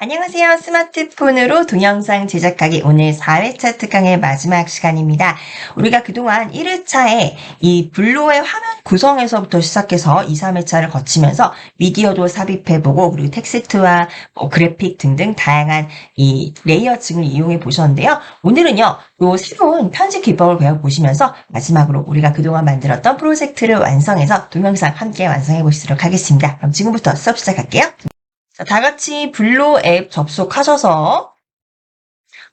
안녕하세요. 스마트폰으로 동영상 제작하기 오늘 4회차 특강의 마지막 시간입니다. 우리가 그동안 1회차에 이 블로의 화면 구성에서부터 시작해서 2, 3회차를 거치면서 미디어도 삽입해보고 그리고 텍스트와 그래픽 등등 다양한 이 레이어층을 이용해 보셨는데요. 오늘은요. 요 새로운 편집 기법을 배워보시면서 마지막으로 우리가 그동안 만들었던 프로젝트를 완성해서 동영상 함께 완성해 보시도록 하겠습니다. 그럼 지금부터 수업 시작할게요. 자, 다 같이 블로 앱 접속하셔서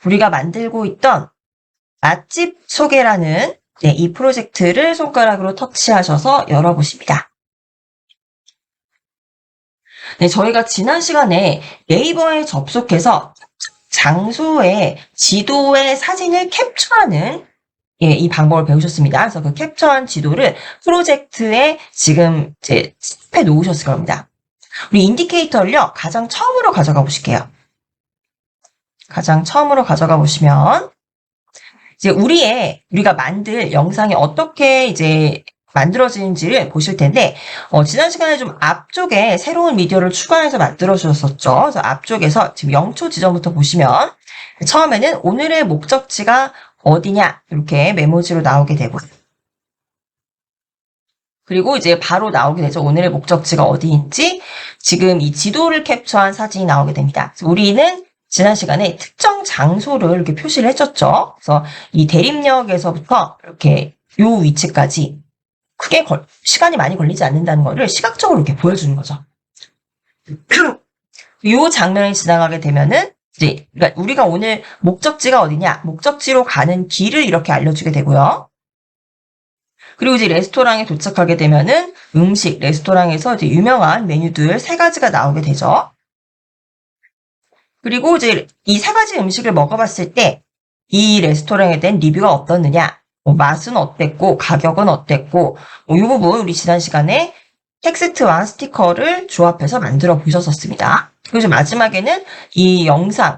우리가 만들고 있던 맛집 소개라는 이 프로젝트를 손가락으로 터치하셔서 열어보십니다. 네, 저희가 지난 시간에 네이버에 접속해서 장소의 지도의 사진을 캡처하는 이 방법을 배우셨습니다. 그래서 그 캡처한 지도를 프로젝트에 지금 해 놓으셨을 겁니다. 우리 인디케이터를요, 가장 처음으로 가져가 보실게요. 가장 처음으로 가져가 보시면, 이제 우리가 만들 영상이 어떻게 이제 만들어지는지를 보실 텐데, 지난 시간에 좀 앞쪽에 새로운 미디어를 추가해서 만들어 주셨었죠. 그래서 앞쪽에서 지금 0초 지점부터 보시면, 처음에는 오늘의 목적지가 어디냐, 이렇게 메모지로 나오게 되고, 그리고 이제 바로 나오게 되죠. 오늘의 목적지가 어디인지 지금 이 지도를 캡처한 사진이 나오게 됩니다. 그래서 우리는 지난 시간에 특정 장소를 이렇게 표시를 해줬죠. 그래서 이 대림역에서부터 이렇게 요 위치까지 크게 시간이 많이 걸리지 않는다는 거를 시각적으로 이렇게 보여주는 거죠. 요 장면이 지나가게 되면은 이제 그러니까 우리가 오늘 목적지가 어디냐, 목적지로 가는 길을 이렇게 알려주게 되고요. 그리고 이제 레스토랑에 도착하게 되면은 레스토랑에서 이제 유명한 메뉴들 3가지가 나오게 되죠. 그리고 이제 이 3가지 음식을 먹어봤을 때 이 레스토랑에 대한 리뷰가 어떻느냐, 맛은 어땠고, 가격은 어땠고, 이 부분 우리 지난 시간에 텍스트와 스티커를 조합해서 만들어 보셨었습니다. 그리고 마지막에는 이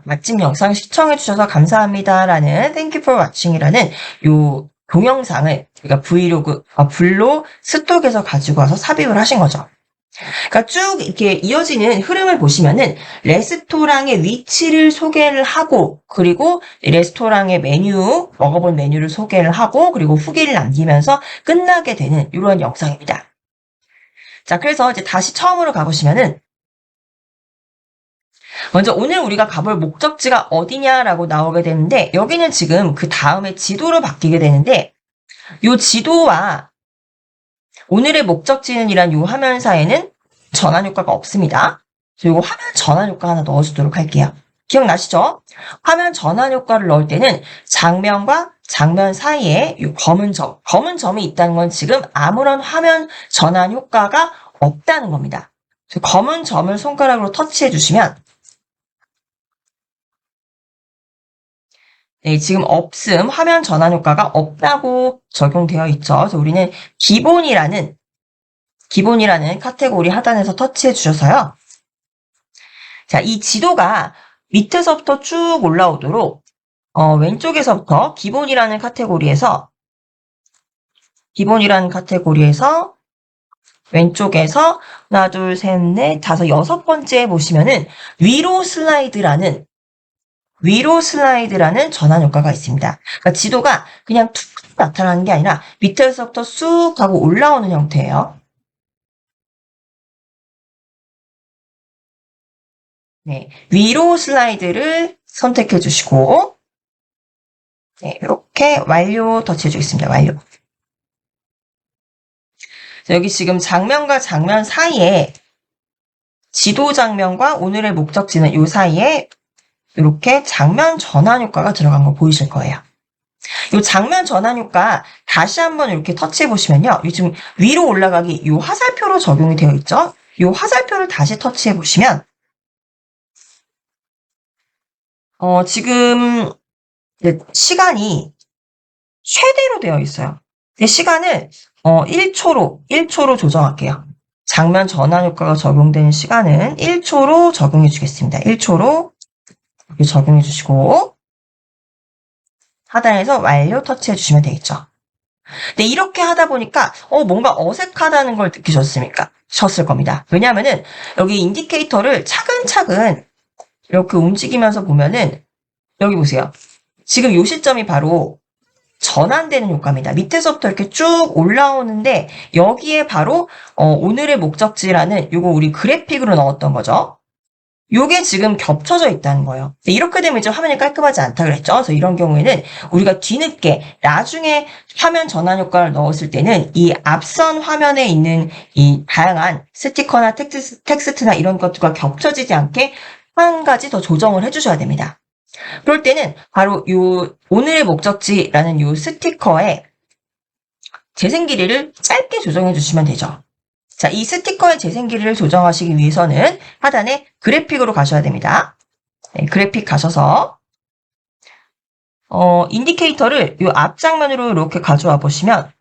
맛집 영상 시청해주셔서 감사합니다라는 Thank you for watching이라는 요 동영상을 그러니까 블로 스톡에서 가지고 와서 삽입을 하신 거죠. 그러니까 쭉 이렇게 이어지는 흐름을 보시면은 레스토랑의 위치를 소개를 하고 그리고 레스토랑의 먹어본 메뉴를 소개를 하고 그리고 후기를 남기면서 끝나게 되는 이런 영상입니다. 자, 그래서 이제 다시 처음으로 가보시면은 먼저 오늘 우리가 가볼 목적지가 어디냐라고 나오게 되는데 여기는 지금 그 다음에 지도로 바뀌게 되는데 이 지도와 오늘의 목적지는 이란 이 화면사에는 전환 효과가 없습니다. 그리고 화면 전환 효과 하나 넣어주도록 할게요. 기억나시죠? 화면 전환 효과를 넣을 때는 장면과 장면 사이에 이 검은 점이 있다는 건 지금 아무런 화면 전환 효과가 없다는 겁니다. 검은 점을 손가락으로 터치해 주시면 네, 지금 화면 전환 효과가 없다고 적용되어 있죠. 그래서 우리는 기본이라는 카테고리 하단에서 터치해 주셔서요. 자, 이 지도가 밑에서부터 쭉 올라오도록 왼쪽에서부터 기본이라는 카테고리에서 왼쪽에서 하나, 둘, 셋, 넷, 다섯, 6번째 보시면은 위로 슬라이드라는 전환 효과가 있습니다. 그러니까 지도가 그냥 툭 나타나는 게 아니라 밑에서부터 쑥 하고 올라오는 형태예요. 네, 위로 슬라이드를 선택해 주시고 네, 이렇게 완료 터치해 주겠습니다. 완료. 자, 여기 지금 장면과 장면 사이에 지도 장면과 오늘의 목적지는 이 사이에 이렇게 장면 전환 효과가 들어간 거 보이실 거예요. 이 장면 전환 효과 다시 한번 이렇게 터치해 보시면요. 지금 위로 올라가기 이 화살표로 적용이 되어 있죠. 이 화살표를 다시 터치해 보시면 지금 시간이 최대로 되어 있어요. 시간을 1초로 조정할게요. 장면 전환 효과가 적용되는 시간은 1초로 적용해 주겠습니다. 1초로 적용해 주시고 하단에서 완료 터치해 주시면 되겠죠. 근데 이렇게 하다 보니까 뭔가 어색하다는 걸 느끼셨을 겁니다. 왜냐하면은 여기 인디케이터를 차근차근 이렇게 움직이면서 보면은 여기 보세요. 지금 요 시점이 바로 전환되는 효과입니다. 밑에서부터 이렇게 쭉 올라오는데 여기에 바로 오늘의 목적지라는 요거 우리 그래픽으로 넣었던 거죠. 요게 지금 겹쳐져 있다는 거예요. 이렇게 되면 이제 화면이 깔끔하지 않다 그랬죠. 그래서 이런 경우에는 우리가 뒤늦게 나중에 화면 전환 효과를 넣었을 때는 이 앞선 화면에 있는 이 다양한 스티커나 텍스트나 이런 것들과 겹쳐지지 않게 한 가지 더 조정을 해주셔야 됩니다. 그럴 때는 바로 요 오늘의 목적지라는 요 스티커의 재생 길이를 짧게 조정해 주시면 되죠. 자, 이 스티커의 재생 길이를 조정하시기 위해서는 하단에 그래픽으로 가셔야 됩니다. 네, 그래픽 가셔서 인디케이터를 요 앞장면으로 이렇게 가져와 보시면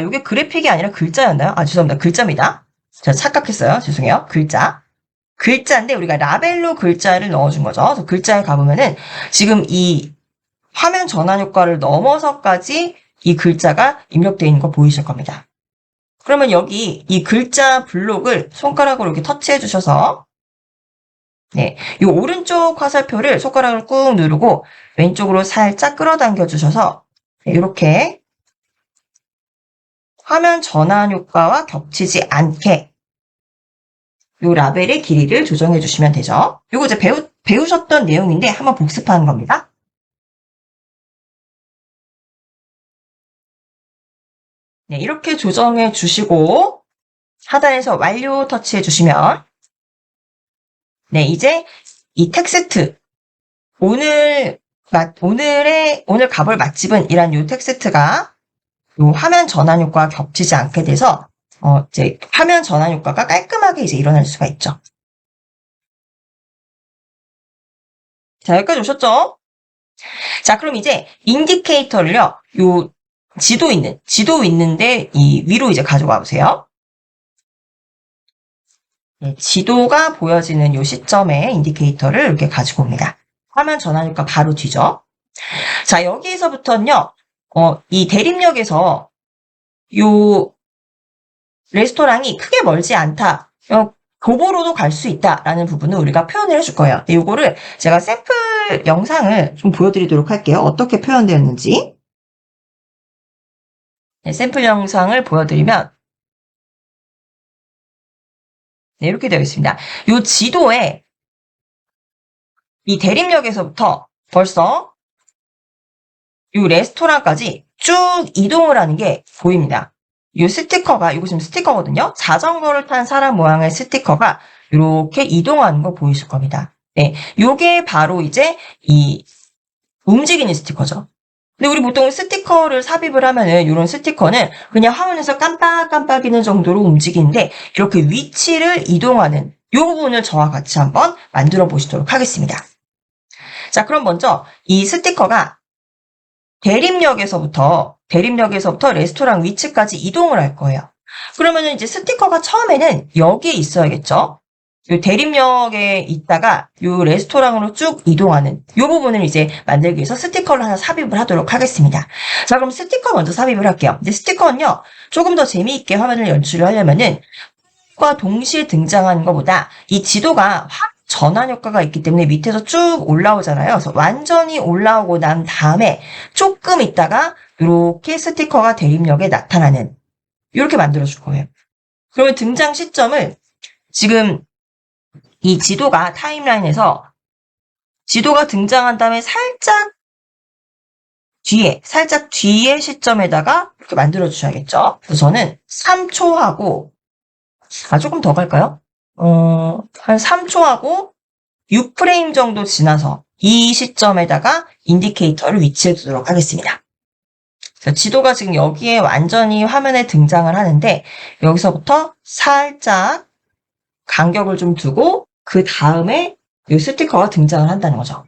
요게 그래픽이 아니라 글자였나요? 죄송합니다. 글자입니다. 제가 착각했어요. 죄송해요. 글자인데 우리가 라벨로 글자를 넣어준 거죠. 그래서 글자에 가보면은 지금 이 화면 전환 효과를 넘어서까지 이 글자가 입력되어 있는 거 보이실 겁니다. 그러면 여기 이 글자 블록을 손가락으로 이렇게 터치해 주셔서 네, 이 오른쪽 화살표를 손가락을 꾹 누르고 왼쪽으로 살짝 끌어당겨 주셔서 이렇게 화면 전환 효과와 겹치지 않게 이 라벨의 길이를 조정해 주시면 되죠. 이거 이제 배우셨던 내용인데 한번 복습하는 겁니다. 네, 이렇게 조정해 주시고 하단에서 완료 터치해 주시면 네, 이제 이 텍스트 오늘 가볼 맛집은 이란 요 텍스트가 요 화면 전환 효과와 겹치지 않게 돼서 이제 화면 전환 효과가 깔끔하게 이제 일어날 수가 있죠. 자, 여기까지 오셨죠? 자, 그럼 이제 인디케이터를요. 요 지도 있는데 이 위로 이제 가져가 보세요. 네, 지도가 보여지는 요 시점에 인디케이터를 이렇게 가지고 옵니다. 화면 전환 효과 바로 뒤죠. 자, 여기서부터는요. 이 대림역에서 요 레스토랑이 크게 멀지 않다. 도보로도 갈 수 있다라는 부분을 우리가 표현을 해줄 거예요. 근데 요거를 제가 샘플 영상을 좀 보여드리도록 할게요. 어떻게 표현되었는지. 네, 샘플 영상을 보여드리면 네, 이렇게 되어 있습니다. 요 지도에 이 대림역에서부터 벌써 요 레스토랑까지 쭉 이동을 하는 게 보입니다. 이 스티커가, 이거 지금 스티커거든요. 자전거를 탄 사람 모양의 스티커가 이렇게 이동하는 거 보이실 겁니다. 네, 요게 바로 이제 이 움직이는 스티커죠. 근데 우리 보통 스티커를 삽입을 하면은 이런 스티커는 그냥 화면에서 깜빡깜빡이는 정도로 움직이는데 이렇게 위치를 이동하는 이 부분을 저와 같이 한번 만들어 보시도록 하겠습니다. 자, 그럼 먼저 이 스티커가 대림역에서부터 레스토랑 위치까지 이동을 할 거예요. 그러면은 이제 스티커가 처음에는 여기에 있어야겠죠? 요 대림역에 있다가 요 레스토랑으로 쭉 이동하는 요 부분을 이제 만들기 위해서 스티커를 하나 삽입을 하도록 하겠습니다. 자, 그럼 스티커 먼저 삽입을 할게요. 근데 스티커는요, 조금 더 재미있게 화면을 연출을 하려면은 과 동시에 등장하는 것보다 이 지도가 전환 효과가 있기 때문에 밑에서 쭉 올라오잖아요. 그래서 완전히 올라오고 난 다음에 조금 있다가 이렇게 스티커가 대림역에 나타나는 이렇게 만들어줄 거예요. 그러면 등장 시점을 지금 이 지도가 타임라인에서 지도가 등장한 다음에 살짝 뒤에 시점에다가 이렇게 만들어 주셔야겠죠. 그래서 저는 3초하고 조금 더 갈까요? 한 3초하고 6프레임 정도 지나서 이 시점에다가 인디케이터를 위치해 두도록 하겠습니다. 지도가 지금 여기에 완전히 화면에 등장을 하는데 여기서부터 살짝 간격을 좀 두고 그 다음에 이 스티커가 등장을 한다는 거죠.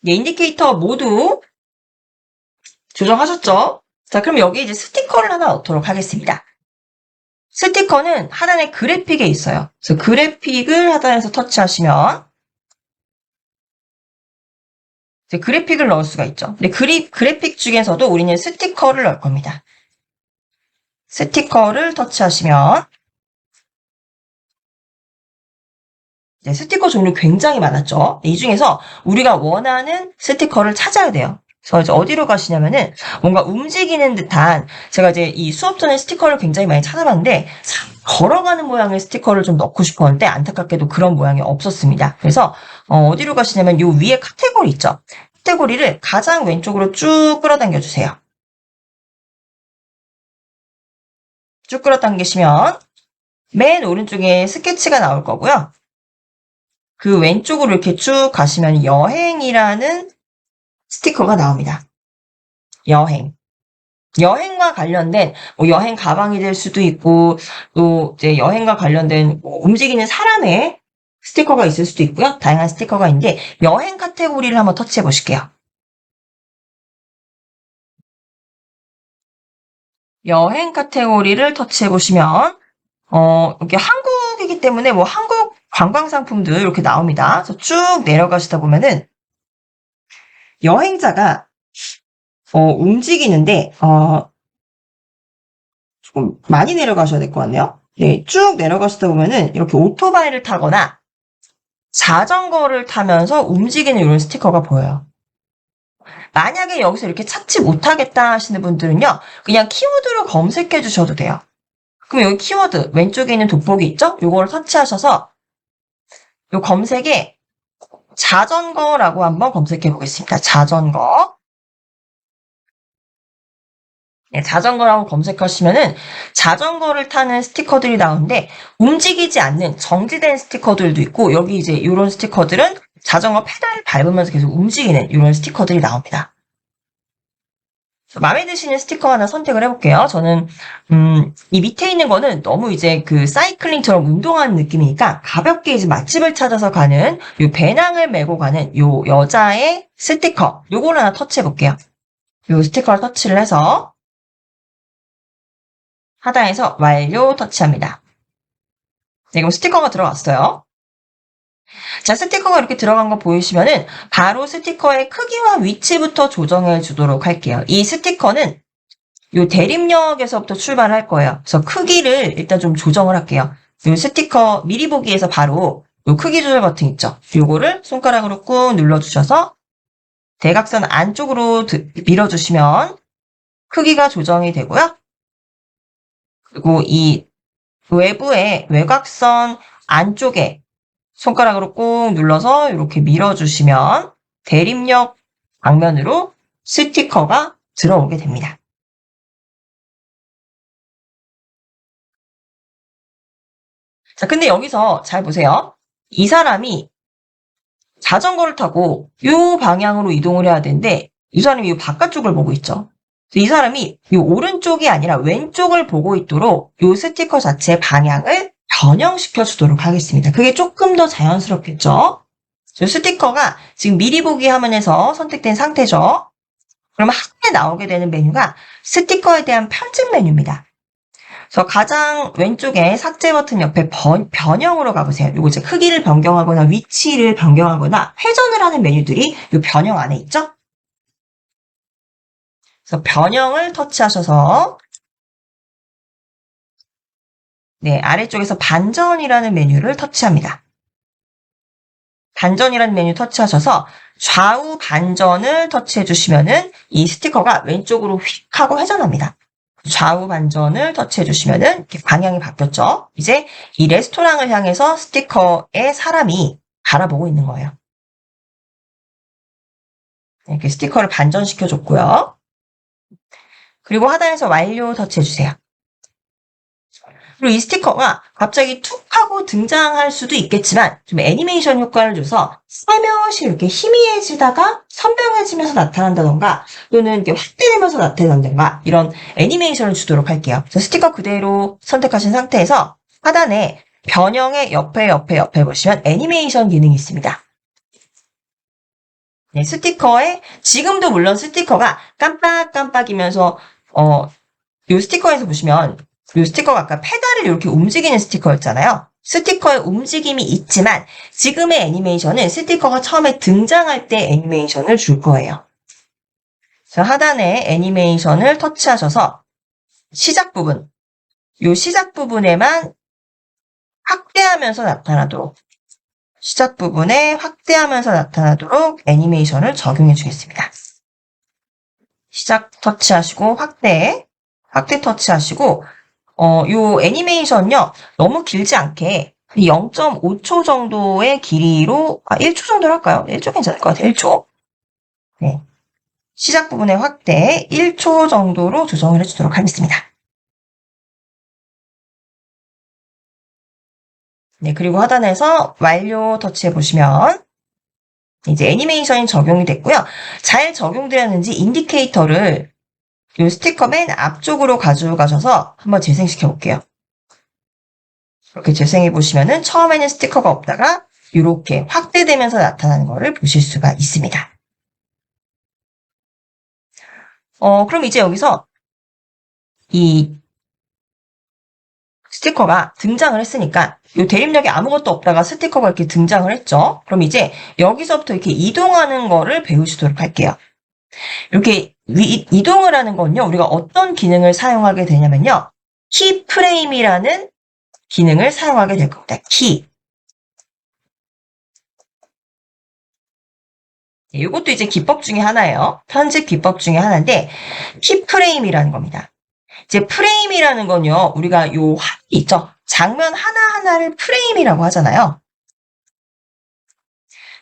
네, 인디케이터 모두 조정하셨죠? 자, 그럼 여기 이제 스티커를 하나 넣도록 하겠습니다. 스티커는 하단에 그래픽에 있어요. 그래서 그래픽을 하단에서 터치하시면 이제 그래픽을 넣을 수가 있죠. 근데 그래픽 중에서도 우리는 스티커를 넣을 겁니다. 스티커를 터치하시면 네, 스티커 종류 굉장히 많았죠. 이 중에서 우리가 원하는 스티커를 찾아야 돼요. 그래서 이제 어디로 가시냐면은 뭔가 움직이는 듯한, 제가 이제 이 수업 전에 스티커를 굉장히 많이 찾아봤는데 걸어가는 모양의 스티커를 좀 넣고 싶었는데 안타깝게도 그런 모양이 없었습니다. 그래서 어디로 가시냐면 요 위에 카테고리 있죠. 카테고리를 가장 왼쪽으로 쭉 끌어당겨 주세요. 쭉 끌어당기시면 맨 오른쪽에 스케치가 나올 거고요. 그 왼쪽으로 이렇게 쭉 가시면 여행이라는 스티커가 나옵니다. 여행. 여행과 관련된 뭐 여행 가방이 될 수도 있고, 또 이제 여행과 관련된 뭐 움직이는 사람의 스티커가 있을 수도 있고요. 다양한 스티커가 있는데 여행 카테고리를 한번 터치해 보실게요. 여행 카테고리를 터치해 보시면 이게 한국이기 때문에 뭐 한국 관광 상품들 이렇게 나옵니다. 그래서 쭉 내려가시다 보면은 여행자가 움직이는데 조금 많이 내려가셔야 될 것 같네요. 네, 쭉 내려가시다 보면은 이렇게 오토바이를 타거나 자전거를 타면서 움직이는 이런 스티커가 보여요. 만약에 여기서 이렇게 찾지 못하겠다 하시는 분들은요, 그냥 키워드로 검색해 주셔도 돼요. 그럼 여기 키워드 왼쪽에 있는 돋보기 있죠? 요거를 터치하셔서 요 검색에 자전거라고 한번 검색해 보겠습니다. 자전거. 네, 자전거라고 검색하시면은 자전거를 타는 스티커들이 나오는데 움직이지 않는 정지된 스티커들도 있고, 여기 이제 이런 스티커들은 자전거 페달을 밟으면서 계속 움직이는 이런 스티커들이 나옵니다. 마음에 드시는 스티커 하나 선택을 해볼게요. 저는 이 밑에 있는 거는 너무 이제 그 사이클링처럼 운동하는 느낌이니까 가볍게 이제 맛집을 찾아서 가는 요 배낭을 메고 가는 요 여자의 스티커, 요걸 하나 터치해 볼게요. 요 스티커를 터치를 해서 하단에서 완료 터치합니다. 네, 그럼 스티커가 들어왔어요. 자, 스티커가 이렇게 들어간 거 보이시면은 바로 스티커의 크기와 위치부터 조정해 주도록 할게요. 이 스티커는 요 대림역에서부터 출발할 거예요. 그래서 크기를 일단 좀 조정을 할게요. 요 스티커 미리 보기에서 바로 요 크기 조절 버튼 있죠. 요거를 손가락으로 꾹 눌러주셔서 대각선 안쪽으로 밀어주시면 크기가 조정이 되고요. 그리고 이 외부의 외곽선 안쪽에 손가락으로 꾹 눌러서 이렇게 밀어주시면 대림역 방면으로 스티커가 들어오게 됩니다. 자, 근데 여기서 잘 보세요. 이 사람이 자전거를 타고 이 방향으로 이동을 해야 되는데 이 사람이 이 바깥쪽을 보고 있죠. 이 사람이 이 오른쪽이 아니라 왼쪽을 보고 있도록 이 스티커 자체의 방향을 변형시켜 주도록 하겠습니다. 그게 조금 더 자연스럽겠죠? 이 스티커가 지금 미리 보기 화면에서 선택된 상태죠. 그러면 하단에 나오게 되는 메뉴가 스티커에 대한 편집 메뉴입니다. 그래서 가장 왼쪽에 삭제 버튼 옆에 변형으로 가보세요. 요거 이제 크기를 변경하거나 위치를 변경하거나 회전을 하는 메뉴들이 요 변형 안에 있죠? 그래서 변형을 터치하셔서 네, 아래쪽에서 반전이라는 메뉴를 터치합니다. 반전이라는 메뉴 터치하셔서 좌우 반전을 터치해 주시면은 이 스티커가 왼쪽으로 휙 하고 회전합니다. 좌우 반전을 터치해 주시면은 이렇게 방향이 바뀌었죠. 이제 이 레스토랑을 향해서 스티커에 사람이 바라보고 있는 거예요. 이렇게 스티커를 반전시켜 줬고요. 그리고 하단에서 완료 터치해 주세요. 그리고 이 스티커가 갑자기 툭 하고 등장할 수도 있겠지만 좀 애니메이션 효과를 줘서 살며시 이렇게 희미해지다가 선명해지면서 나타난다던가 또는 이렇게 확대되면서 나타난다던가 이런 애니메이션을 주도록 할게요. 그래서 스티커 그대로 선택하신 상태에서 하단에 변형의 옆에 보시면 애니메이션 기능이 있습니다. 네, 스티커에 지금도 물론 스티커가 깜빡깜빡이면서 이 스티커에서 보시면 이 스티커가 아까 페달을 이렇게 움직이는 스티커였잖아요. 스티커의 움직임이 있지만 지금의 애니메이션은 스티커가 처음에 등장할 때 애니메이션을 줄 거예요. 그래서 하단에 애니메이션을 터치하셔서 시작 부분, 이 시작 부분에만 확대하면서 나타나도록 시작 부분에 확대하면서 나타나도록 애니메이션을 적용해 주겠습니다. 시작 터치하시고 확대 터치하시고 요 애니메이션요 너무 길지 않게 0.5초 정도의 길이로 1초 정도로 할까요? 1초 괜찮을 것 같아요. 1초. 네. 시작 부분의 확대 1초 정도로 조정을 해주도록 하겠습니다. 네, 그리고 하단에서 완료 터치해 보시면 이제 애니메이션이 적용이 됐고요. 잘 적용되었는지 인디케이터를 이 스티커 맨 앞쪽으로 가져가셔서 한번 재생시켜 볼게요. 이렇게 재생해 보시면은 처음에는 스티커가 없다가 이렇게 확대되면서 나타나는 것을 보실 수가 있습니다. 그럼 이제 여기서 이 스티커가 등장을 했으니까 이 대립력이 아무것도 없다가 스티커가 이렇게 등장을 했죠. 그럼 이제 여기서부터 이렇게 이동하는 거를 배우시도록 할게요. 이렇게 이동을 하는 건요. 우리가 어떤 기능을 사용하게 되냐면요. 키 프레임이라는 기능을 사용하게 될 겁니다. 키. 이것도 이제 기법 중에 하나예요. 편집 기법 중에 하나인데 키 프레임이라는 겁니다. 이제 프레임이라는 건요. 우리가 요 있죠. 장면 하나하나를 프레임이라고 하잖아요.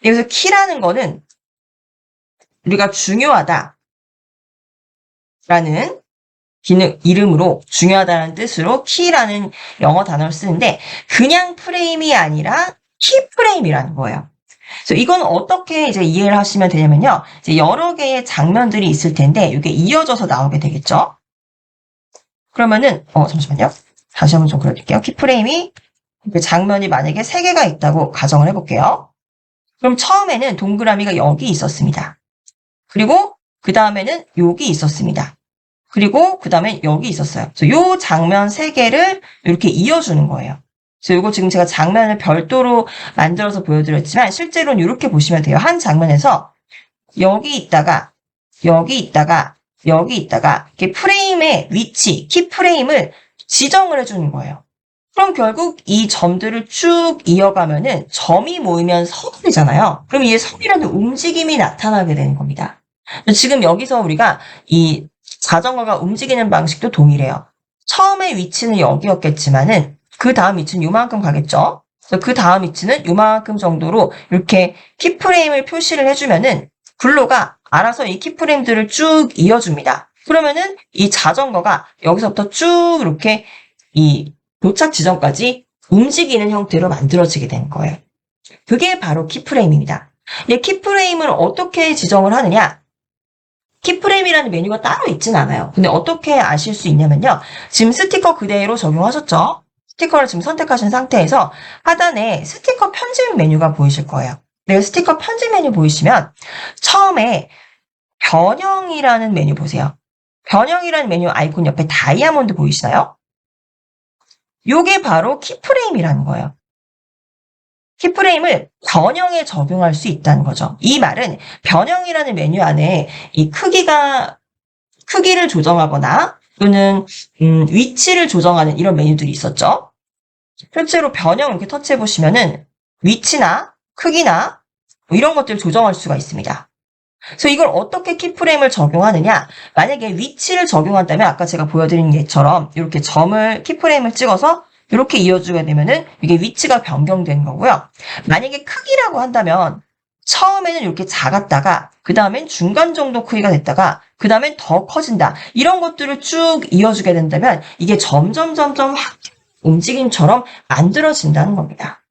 여기서 키라는 거는 우리가 중요하다 라는 기능 이름으로 중요하다는 뜻으로 키라는 영어 단어를 쓰는데 그냥 프레임이 아니라 키 프레임이라는 거예요. 그래서 이건 어떻게 이제 이해를 하시면 되냐면요. 이제 여러 개의 장면들이 있을 텐데 이게 이어져서 나오게 되겠죠. 그러면은 잠시만요. 다시 한번 좀 그려드릴게요. 키 프레임이 장면이 만약에 3개가 있다고 가정을 해볼게요. 그럼 처음에는 동그라미가 여기 있었습니다. 그리고 그 다음에는 여기 있었습니다. 그리고 그 다음에 여기 있었어요. 그래서 요 장면 3개를 이렇게 이어주는 거예요. 그래서 이거 지금 제가 장면을 별도로 만들어서 보여드렸지만 실제로는 이렇게 보시면 돼요. 한 장면에서 여기 있다가 여기 있다가 여기 있다가 이렇게 프레임의 위치, 키 프레임을 지정을 해주는 거예요. 그럼 결국 이 점들을 쭉 이어가면은 점이 모이면 선이 되잖아요. 그럼 이 선이라는 움직임이 나타나게 되는 겁니다. 지금 여기서 우리가 이 자전거가 움직이는 방식도 동일해요. 처음에 위치는 여기였겠지만은 그 다음 위치는 요만큼 가겠죠. 그래서 그 다음 위치는 요만큼 정도로 이렇게 키프레임을 표시를 해주면은 블로가 알아서 이 키프레임들을 쭉 이어줍니다. 그러면은 이 자전거가 여기서부터 쭉 이렇게 이 도착 지점까지 움직이는 형태로 만들어지게 된 거예요. 그게 바로 키프레임입니다. 이 키프레임을 어떻게 지정을 하느냐? 키프레임이라는 메뉴가 따로 있진 않아요. 근데 어떻게 아실 수 있냐면요. 지금 스티커 그대로 적용하셨죠? 스티커를 지금 선택하신 상태에서 하단에 스티커 편집 메뉴가 보이실 거예요. 네, 스티커 편집 메뉴 보이시면 처음에 변형이라는 메뉴 보세요. 변형이라는 메뉴 아이콘 옆에 다이아몬드 보이시나요? 요게 바로 키프레임이라는 거예요. 키프레임을 변형에 적용할 수 있다는 거죠. 이 말은 변형이라는 메뉴 안에 이 크기를 조정하거나 또는 위치를 조정하는 이런 메뉴들이 있었죠. 실제로 변형 이렇게 터치해 보시면은 위치나 크기나 뭐 이런 것들을 조정할 수가 있습니다. 그래서 이걸 어떻게 키프레임을 적용하느냐? 만약에 위치를 적용한다면 아까 제가 보여드린 예처럼 이렇게 점을 키프레임을 찍어서 이렇게 이어주게 되면은 이게 위치가 변경된 거고요. 만약에 크기라고 한다면 처음에는 이렇게 작았다가 그 다음엔 중간 정도 크기가 됐다가 그 다음엔 더 커진다. 이런 것들을 쭉 이어주게 된다면 이게 점점 확 움직임처럼 만들어진다는 겁니다.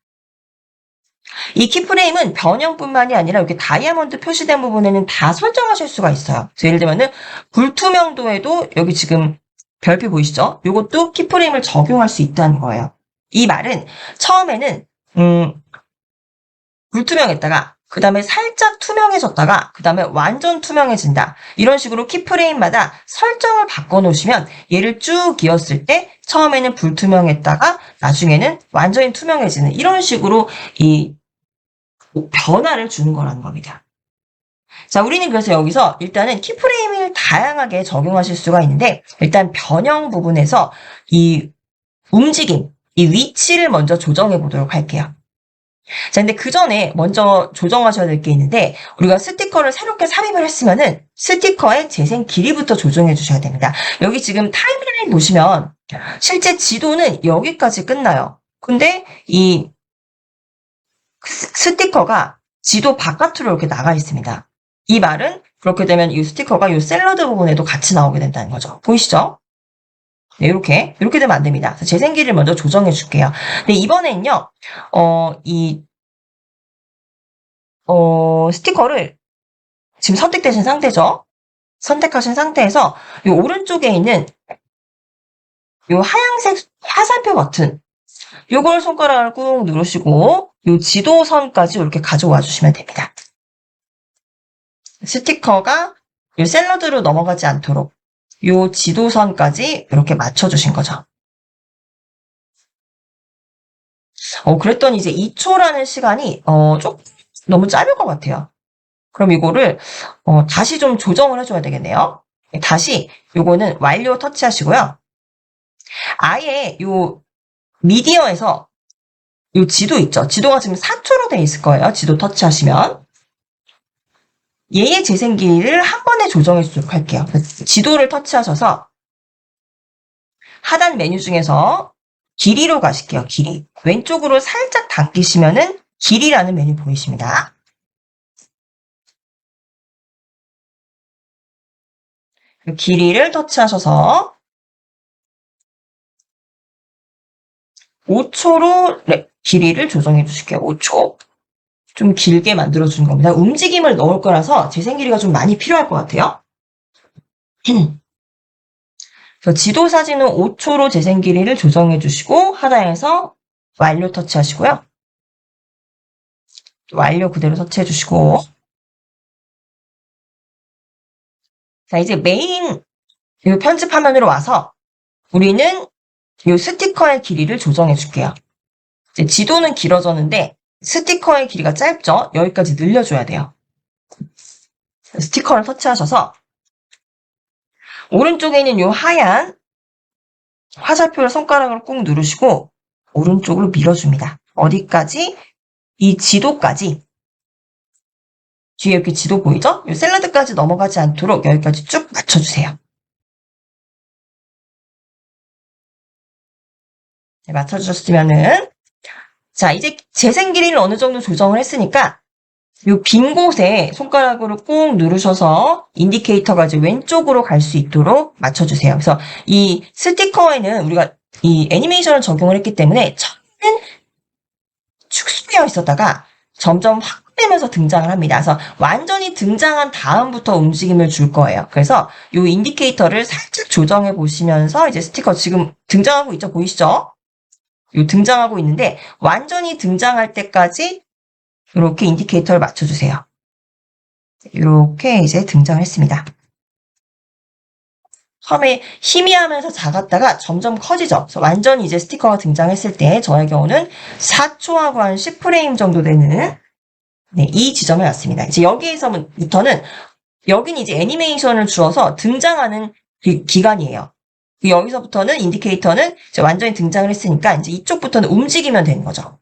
이 키프레임은 변형뿐만이 아니라 이렇게 다이아몬드 표시된 부분에는 다 설정하실 수가 있어요. 그래서 예를 들면은 불투명도에도 여기 지금 별표 보이시죠? 이것도 키프레임을 적용할 수 있다는 거예요. 이 말은 처음에는 불투명했다가 그 다음에 살짝 투명해졌다가 그 다음에 완전 투명해진다. 이런 식으로 키프레임마다 설정을 바꿔놓으시면 얘를 쭉 이었을 때 처음에는 불투명했다가 나중에는 완전히 투명해지는 이런 식으로 이 변화를 주는 거라는 겁니다. 자, 우리는 그래서 여기서 일단은 키프레임을 다양하게 적용하실 수가 있는데 일단 변형 부분에서 이 움직임, 이 위치를 먼저 조정해 보도록 할게요. 자, 근데 그 전에 먼저 조정하셔야 될 게 있는데, 우리가 스티커를 새롭게 삽입을 했으면은 스티커의 재생 길이부터 조정해 주셔야 됩니다. 여기 지금 타임라인 보시면 실제 지도는 여기까지 끝나요. 근데 이 스티커가 지도 바깥으로 이렇게 나가 있습니다. 이 말은 그렇게 되면 이 스티커가 이 샐러드 부분에도 같이 나오게 된다는 거죠. 보이시죠? 네, 이렇게 되면 안 됩니다. 그래서 재생 길이를 먼저 조정해 줄게요. 근데 이번에는요, 이 스티커를 지금 선택되신 상태죠? 선택하신 상태에서 이 오른쪽에 있는 이 하얀색 화살표 버튼, 요걸 손가락을 꾹 누르시고 이 지도선까지 이렇게 가져와 주시면 됩니다. 스티커가 이 샐러드로 넘어가지 않도록 이 지도선까지 이렇게 맞춰주신 거죠. 그랬더니 이제 2초라는 시간이 조금 너무 짧을 것 같아요. 그럼 이거를 다시 좀 조정을 해줘야 되겠네요. 다시 요거는 완료 터치하시고요. 아예 요 미디어에서 요 지도 있죠. 지도가 지금 4초로 돼 있을 거예요. 지도 터치하시면. 얘의 재생 길이를 한 번에 조정해 주도록 할게요. 지도를 터치하셔서 하단 메뉴 중에서 길이로 가실게요. 길이. 왼쪽으로 살짝 당기시면은 길이라는 메뉴 보이십니다. 그 길이를 터치하셔서 5초로 길이를 조정해 주실게요. 5초. 좀 길게 만들어주는 겁니다. 움직임을 넣을 거라서 재생 길이가 좀 많이 필요할 것 같아요. 그래서 지도 사진은 5초로 재생 길이를 조정해 주시고 하단에서 완료 터치하시고요. 완료 그대로 터치해 주시고 자 이제 메인 이 편집 화면으로 와서 우리는 이 스티커의 길이를 조정해 줄게요. 이제 지도는 길어졌는데 스티커의 길이가 짧죠? 여기까지 늘려줘야 돼요. 스티커를 터치하셔서 오른쪽에 있는 이 하얀 화살표를 손가락으로 꾹 누르시고 오른쪽으로 밀어줍니다. 어디까지? 이 지도까지. 뒤에 이렇게 지도 보이죠? 이 샐러드까지 넘어가지 않도록 여기까지 쭉 맞춰주세요. 네, 맞춰주셨으면은 자 이제 재생 길이를 어느 정도 조정을 했으니까 이 빈 곳에 손가락으로 꾹 누르셔서 인디케이터가 이제 왼쪽으로 갈 수 있도록 맞춰주세요. 그래서 이 스티커에는 우리가 이 애니메이션을 적용을 했기 때문에 처음엔 축소되어 있었다가 점점 확대되면서 등장을 합니다. 그래서 완전히 등장한 다음부터 움직임을 줄 거예요. 그래서 이 인디케이터를 살짝 조정해 보시면서 이제 스티커 지금 등장하고 있죠? 보이시죠? 이 등장하고 있는데 완전히 등장할 때까지 이렇게 인디케이터를 맞춰주세요. 이렇게 이제 등장했습니다. 처음에 희미하면서 작았다가 점점 커지죠. 그래서 완전히 이제 스티커가 등장했을 때 저의 경우는 4초하고 한 10프레임 정도 되는 네, 이 지점에 왔습니다. 이제 여기에서부터는 여기는 이제 애니메이션을 주어서 등장하는 기간이에요. 여기서부터는 인디케이터는 이제 완전히 등장을 했으니까 이제 이쪽부터는 움직이면 되는 거죠.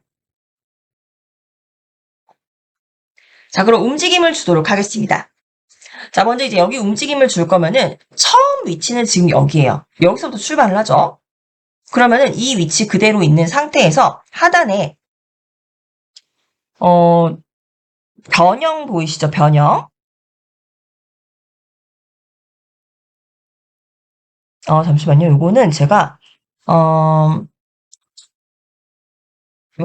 자, 그럼 움직임을 주도록 하겠습니다. 자, 먼저 이제 여기 움직임을 줄 거면은 처음 위치는 지금 여기예요. 여기서부터 출발을 하죠. 그러면은 이 위치 그대로 있는 상태에서 하단에 변형 보이시죠? 변형. 잠시만요. 요거는 제가 요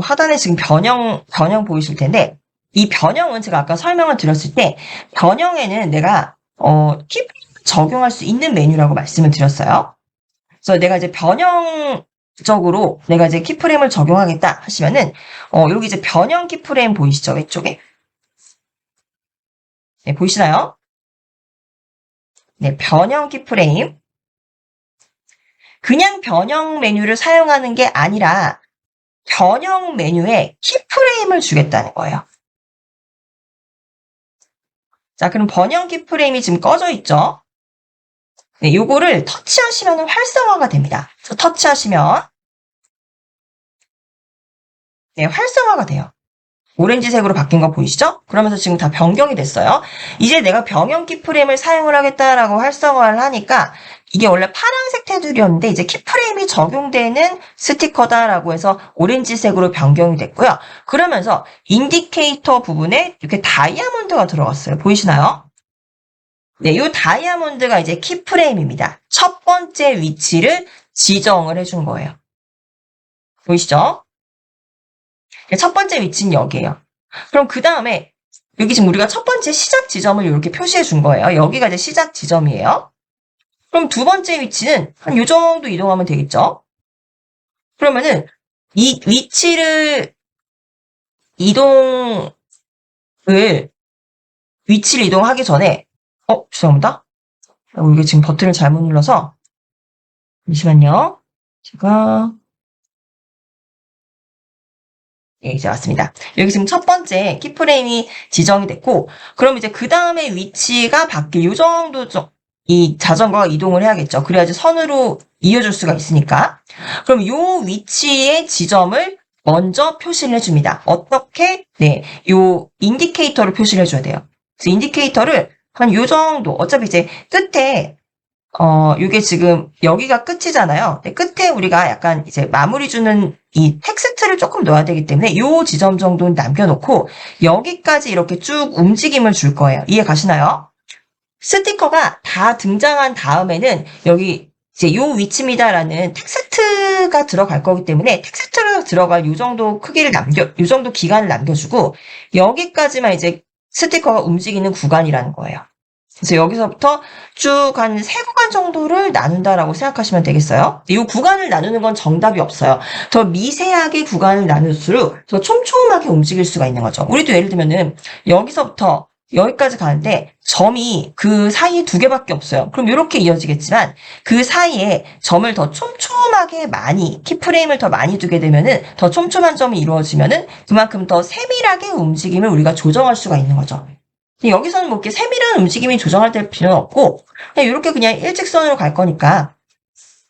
하단에 지금 변형 보이실 텐데 이 변형은 제가 아까 설명을 드렸을 때 변형에는 내가 키 적용할 수 있는 메뉴라고 말씀을 드렸어요. 그래서 내가 이제 변형적으로 내가 이제 키프레임을 적용하겠다 하시면은 여기 이제 변형 키프레임 보이시죠? 왼쪽에. 네, 보이시나요? 네, 변형 키프레임. 그냥 변형 메뉴를 사용하는 게 아니라 변형 메뉴에 키프레임을 주겠다는 거예요. 자, 그럼 변형 키프레임이 지금 꺼져 있죠? 네, 요거를 터치하시면 활성화가 됩니다. 그래서 터치하시면 네, 활성화가 돼요. 오렌지색으로 바뀐 거 보이시죠? 그러면서 지금 다 변경이 됐어요. 이제 내가 병영 키프레임을 사용을 하겠다라고 활성화를 하니까 이게 원래 파란색 테두리였는데 이제 키프레임이 적용되는 스티커다라고 해서 오렌지색으로 변경이 됐고요. 그러면서 인디케이터 부분에 이렇게 다이아몬드가 들어갔어요. 보이시나요? 네, 이 다이아몬드가 이제 키프레임입니다. 첫 번째 위치를 지정을 해준 거예요. 보이시죠? 첫 번째 위치는 여기예요. 그럼 그 다음에 여기 지금 우리가 첫 번째 시작 지점을 이렇게 표시해 준 거예요. 여기가 이제 시작 지점이에요. 그럼 두 번째 위치는 한 요 정도 이동하면 되겠죠? 그러면은 이 위치를 이동하기 전에 죄송합니다. 이게 지금 버튼을 잘못 눌러서 잠시만요. 제가 이제 왔습니다. 여기 지금 첫 번째 키프레임이 지정이 됐고, 그럼 이제 그 다음에 위치가 바뀔 요 정도 이 자전거가 이동을 해야겠죠. 그래야지 선으로 이어줄 수가 있으니까. 그럼 요 위치의 지점을 먼저 표시를 해줍니다. 어떻게? 네, 요 인디케이터를 표시를 해줘야 돼요. 그래서 인디케이터를 한 요 정도, 어차피 이제 끝에 요게 지금 여기가 끝이잖아요. 끝에 우리가 약간 이제 마무리 주는 이 텍스트를 조금 넣어야 되기 때문에 요 지점 정도는 남겨놓고 여기까지 이렇게 쭉 움직임을 줄 거예요. 이해 가시나요? 스티커가 다 등장한 다음에는 여기 이제 요 위치입니다라는 텍스트가 들어갈 거기 때문에 텍스트가 들어갈 요 정도 크기를 요 정도 기간을 남겨주고 여기까지만 이제 스티커가 움직이는 구간이라는 거예요. 그래서 여기서부터 쭉 한 3구간 정도를 나눈다라고 생각하시면 되겠어요. 이 구간을 나누는 건 정답이 없어요. 더 미세하게 구간을 나눌수록 더 촘촘하게 움직일 수가 있는 거죠. 우리도 예를 들면은 여기서부터 여기까지 가는데 점이 그 사이에 2개밖에 없어요. 그럼 이렇게 이어지겠지만 그 사이에 점을 더 촘촘하게 많이 키프레임을 더 많이 두게 되면은 더 촘촘한 점이 이루어지면은 그만큼 더 세밀하게 움직임을 우리가 조정할 수가 있는 거죠. 여기서는 뭐 이렇게 세밀한 움직임이 조정할 필요는 없고 그냥 이렇게 그냥 일직선으로 갈 거니까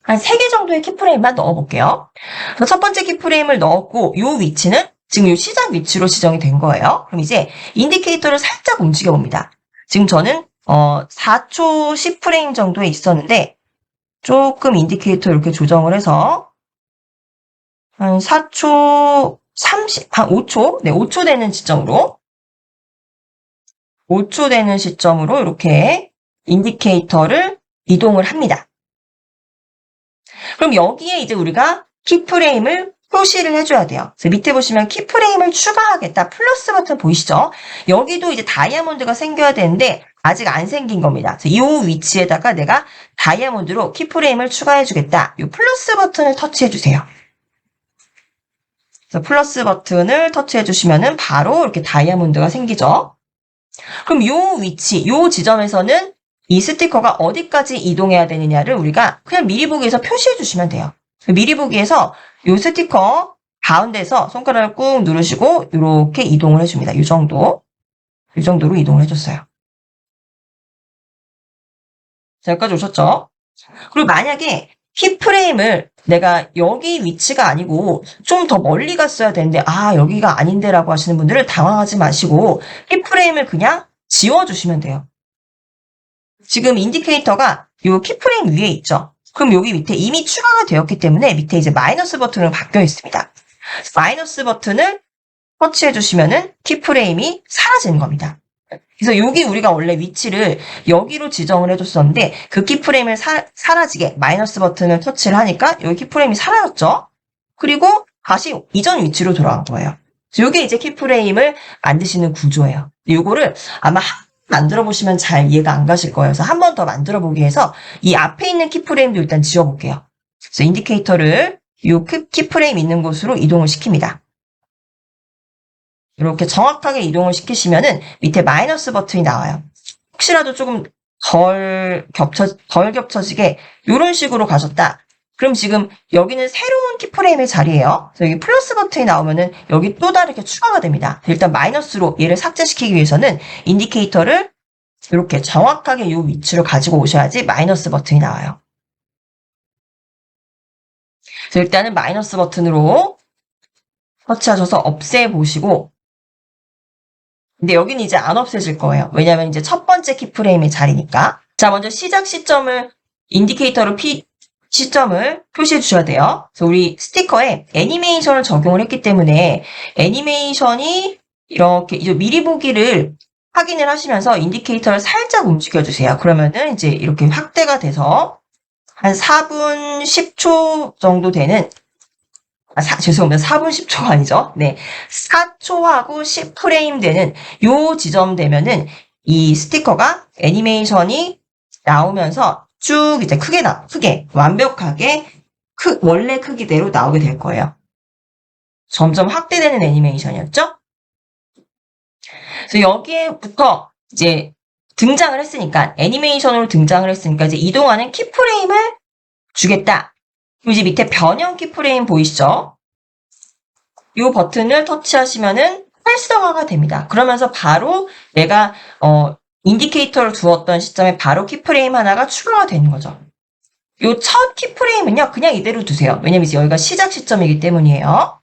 한 3개 정도의 키프레임만 넣어볼게요. 그래서 첫 번째 키프레임을 넣었고 이 위치는 지금 이 시작 위치로 지정이 된 거예요. 그럼 이제 인디케이터를 살짝 움직여 봅니다. 지금 저는 4초 10프레임 정도에 있었는데 조금 인디케이터 이렇게 조정을 해서 한 4초 30, 한 5초? 네, 5초 되는 시점으로 5초 되는 시점으로 이렇게 인디케이터를 이동을 합니다. 그럼 여기에 이제 우리가 키프레임을 표시를 해줘야 돼요. 그래서 밑에 보시면 키프레임을 추가하겠다. 플러스 버튼 보이시죠? 여기도 이제 다이아몬드가 생겨야 되는데 아직 안 생긴 겁니다. 그래서 이 위치에다가 내가 다이아몬드로 키프레임을 추가해주겠다. 이 플러스 버튼을 터치해주세요. 그래서 플러스 버튼을 터치해주시면은 바로 이렇게 다이아몬드가 생기죠. 그럼 요 위치, 요 지점에서는 이 스티커가 어디까지 이동해야 되느냐를 우리가 그냥 미리 보기에서 표시해 주시면 돼요. 미리 보기에서 요 스티커 가운데서 손가락을 꾹 누르시고 이렇게 이동을 해줍니다. 이 정도. 이 정도로 이동을 해줬어요. 자, 여기까지 오셨죠? 그리고 만약에 키프레임을 내가 여기 위치가 아니고 좀 더 멀리 갔어야 되는데 여기가 아닌데 라고 하시는 분들은 당황하지 마시고 키프레임을 그냥 지워주시면 돼요. 지금 인디케이터가 이 키프레임 위에 있죠. 그럼 여기 밑에 이미 추가가 되었기 때문에 밑에 이제 마이너스 버튼으로 바뀌어 있습니다. 마이너스 버튼을 터치해 주시면은 키프레임이 사라지는 겁니다. 그래서 여기 우리가 원래 위치를 여기로 지정을 해줬었는데 그 키프레임을 사라지게 마이너스 버튼을 터치를 하니까 여기 키프레임이 사라졌죠. 그리고 다시 이전 위치로 돌아간 거예요. 이게 이제 키프레임을 만드시는 구조예요. 이거를 아마 만들어 보시면 잘 이해가 안 가실 거예요. 그래서 한 번 더 만들어 보기 위해서 이 앞에 있는 키프레임도 일단 지워볼게요. 그래서 인디케이터를 이 키프레임 있는 곳으로 이동을 시킵니다. 이렇게 정확하게 이동을 시키시면은 밑에 마이너스 버튼이 나와요. 혹시라도 조금 덜 겹쳐지게 이런 식으로 가셨다. 그럼 지금 여기는 새로운 키프레임의 자리예요. 그래서 여기 플러스 버튼이 나오면은 여기 또 다르게 추가가 됩니다. 일단 마이너스로 얘를 삭제시키기 위해서는 인디케이터를 이렇게 정확하게 이 위치로 가지고 오셔야지 마이너스 버튼이 나와요. 그래서 일단은 마이너스 버튼으로 터치하셔서 없애보시고 근데 여기는 이제 안 없애질 거예요. 왜냐면 이제 첫 번째 키프레임의 자리니까. 자, 먼저 시작 시점을 인디케이터로 시점을 표시해 주셔야 돼요. 그래서 우리 스티커에 애니메이션을 적용을 했기 때문에 애니메이션이 이렇게 이제 미리 보기를 확인을 하시면서 인디케이터를 살짝 움직여 주세요. 그러면은 이제 이렇게 확대가 돼서 한 4분 10초 정도 되는 죄송합니다. 4분 10초가 아니죠. 네. 4초하고 10프레임 되는 요 지점 되면은 이 스티커가 애니메이션이 나오면서 쭉 이제 크게, 완벽하게 원래 크기대로 나오게 될 거예요. 점점 확대되는 애니메이션이었죠? 그래서 여기에부터 이제 등장을 했으니까, 애니메이션으로 등장을 했으니까 이제 이동하는 키프레임을 주겠다. 그럼 이제 밑에 변형 키프레임 보이시죠? 이 버튼을 터치하시면은 활성화가 됩니다. 그러면서 바로 내가 인디케이터를 두었던 시점에 바로 키프레임 하나가 추가가 되는 거죠. 요 첫 키프레임은요, 그냥 이대로 두세요. 왜냐면 이제 여기가 시작 시점이기 때문이에요.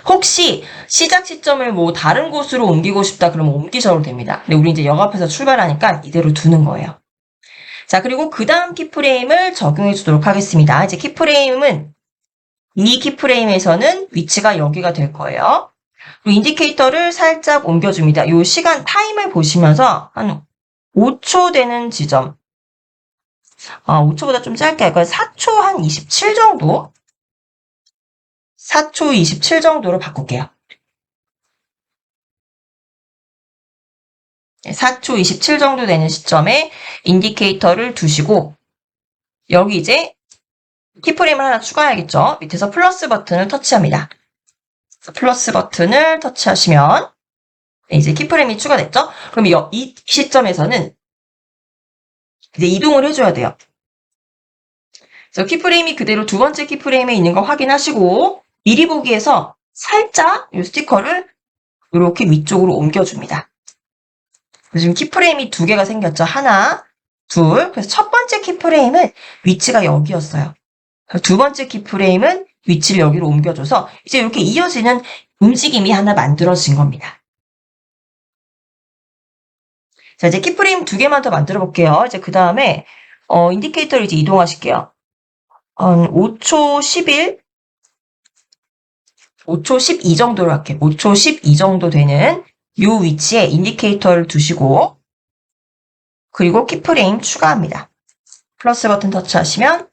혹시 시작 시점을 뭐 다른 곳으로 옮기고 싶다 그러면 옮기셔도 됩니다. 근데 우리 이제 역 앞에서 출발하니까 이대로 두는 거예요. 자, 그리고 그 다음 키프레임을 적용해 주도록 하겠습니다. 이제 키프레임은 이 키프레임에서는 위치가 여기가 될 거예요. 그리고 인디케이터를 살짝 옮겨줍니다. 요 시간 타임을 보시면서 한 5초 되는 지점. 5초보다 좀 짧게 할까요? 4초 한 27 정도? 4초 27 정도로 바꿀게요. 4초 27 정도 되는 시점에 인디케이터를 두시고 여기 이제 키프레임을 하나 추가해야겠죠. 밑에서 플러스 버튼을 터치합니다. 플러스 버튼을 터치하시면 이제 키프레임이 추가됐죠. 그럼 이 시점에서는 이제 이동을 해줘야 돼요. 그래서 키프레임이 그대로 두 번째 키프레임에 있는 거 확인하시고 미리 보기에서 살짝 이 스티커를 이렇게 위쪽으로 옮겨줍니다. 그래서 지금 키프레임이 두 개가 생겼죠. 하나, 둘. 그래서 첫 번째 키프레임은 위치가 여기였어요. 두 번째 키프레임은 위치를 여기로 옮겨줘서 이제 이렇게 이어지는 움직임이 하나 만들어진 겁니다. 자, 이제 키프레임 두 개만 더 만들어 볼게요. 이제 그 다음에 인디케이터를 이제 이동하실게요. 5초 11, 5초 12 정도로 할게요. 5초 12 정도 되는 이 위치에 인디케이터를 두시고 그리고 키프레임 추가합니다. 플러스 버튼 터치하시면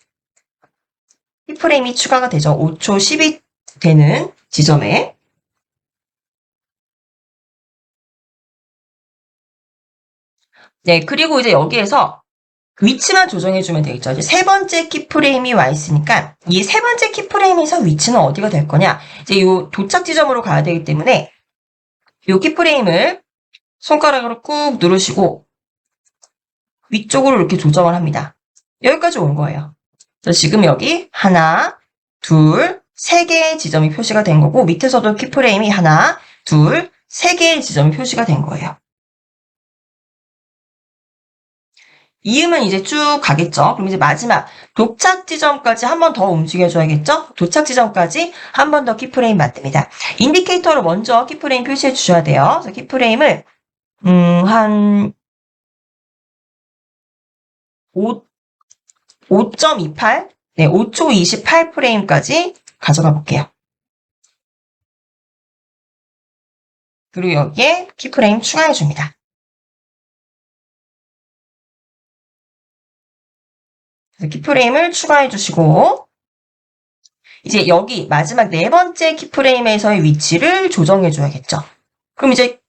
키프레임이 추가가 되죠. 5초 10이 되는 지점에. 네, 그리고 이제 여기에서 위치만 조정해주면 되겠죠. 이제 세 번째 키프레임이 와 있으니까 이 세 번째 키프레임에서 위치는 어디가 될 거냐. 이제 이 도착 지점으로 가야 되기 때문에 이 키프레임을 손가락으로 꾹 누르시고 위쪽으로 이렇게 조정을 합니다. 여기까지 온 거예요. 그래서 지금 여기 하나, 둘, 세 개의 지점이 표시가 된 거고 밑에서도 키프레임이 하나, 둘, 세 개의 지점이 표시가 된 거예요. 이음은 이제 쭉 가겠죠. 그럼 이제 마지막 도착 지점까지 한 번 더 움직여줘야겠죠. 도착 지점까지 한 번 더 키프레임 만듭니다. 인디케이터로 먼저 키프레임 표시해 주셔야 돼요. 그래서 키프레임을 한 5.28, 네, 5초 28프레임까지 가져가 볼게요. 그리고 여기에 키프레임 추가해 줍니다. 그래서 키프레임을 추가해 주시고 이제 여기 마지막 네 번째 키프레임에서의 위치를 조정해 줘야겠죠. 그럼 이제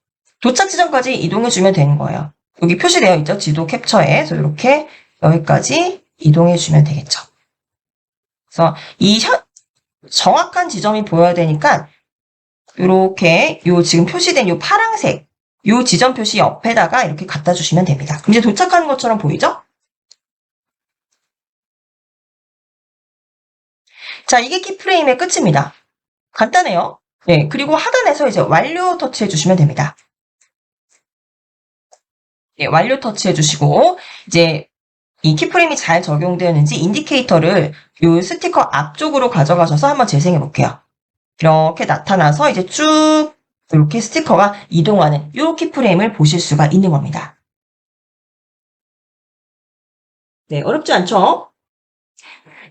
도착 지점까지 이동해 주면 되는 거예요. 여기 표시되어 있죠. 지도 캡처에. 그래서 이렇게 여기까지 이동해 주면 되겠죠. 그래서 이 정확한 지점이 보여야 되니까 이렇게 요 지금 표시된 요 파란색 요 지점 표시 옆에다가 이렇게 갖다 주시면 됩니다. 그럼 이제 도착하는 것처럼 보이죠? 자, 이게 키프레임의 끝입니다. 간단해요. 네, 그리고 하단에서 이제 완료 터치해 주시면 됩니다. 네, 완료 터치해 주시고 이제 이 키프레임이 잘 적용되었는지 인디케이터를 이 스티커 앞쪽으로 가져가셔서 한번 재생해 볼게요. 이렇게 나타나서 이제 쭉 이렇게 스티커가 이동하는 이 키프레임을 보실 수가 있는 겁니다. 네, 어렵지 않죠?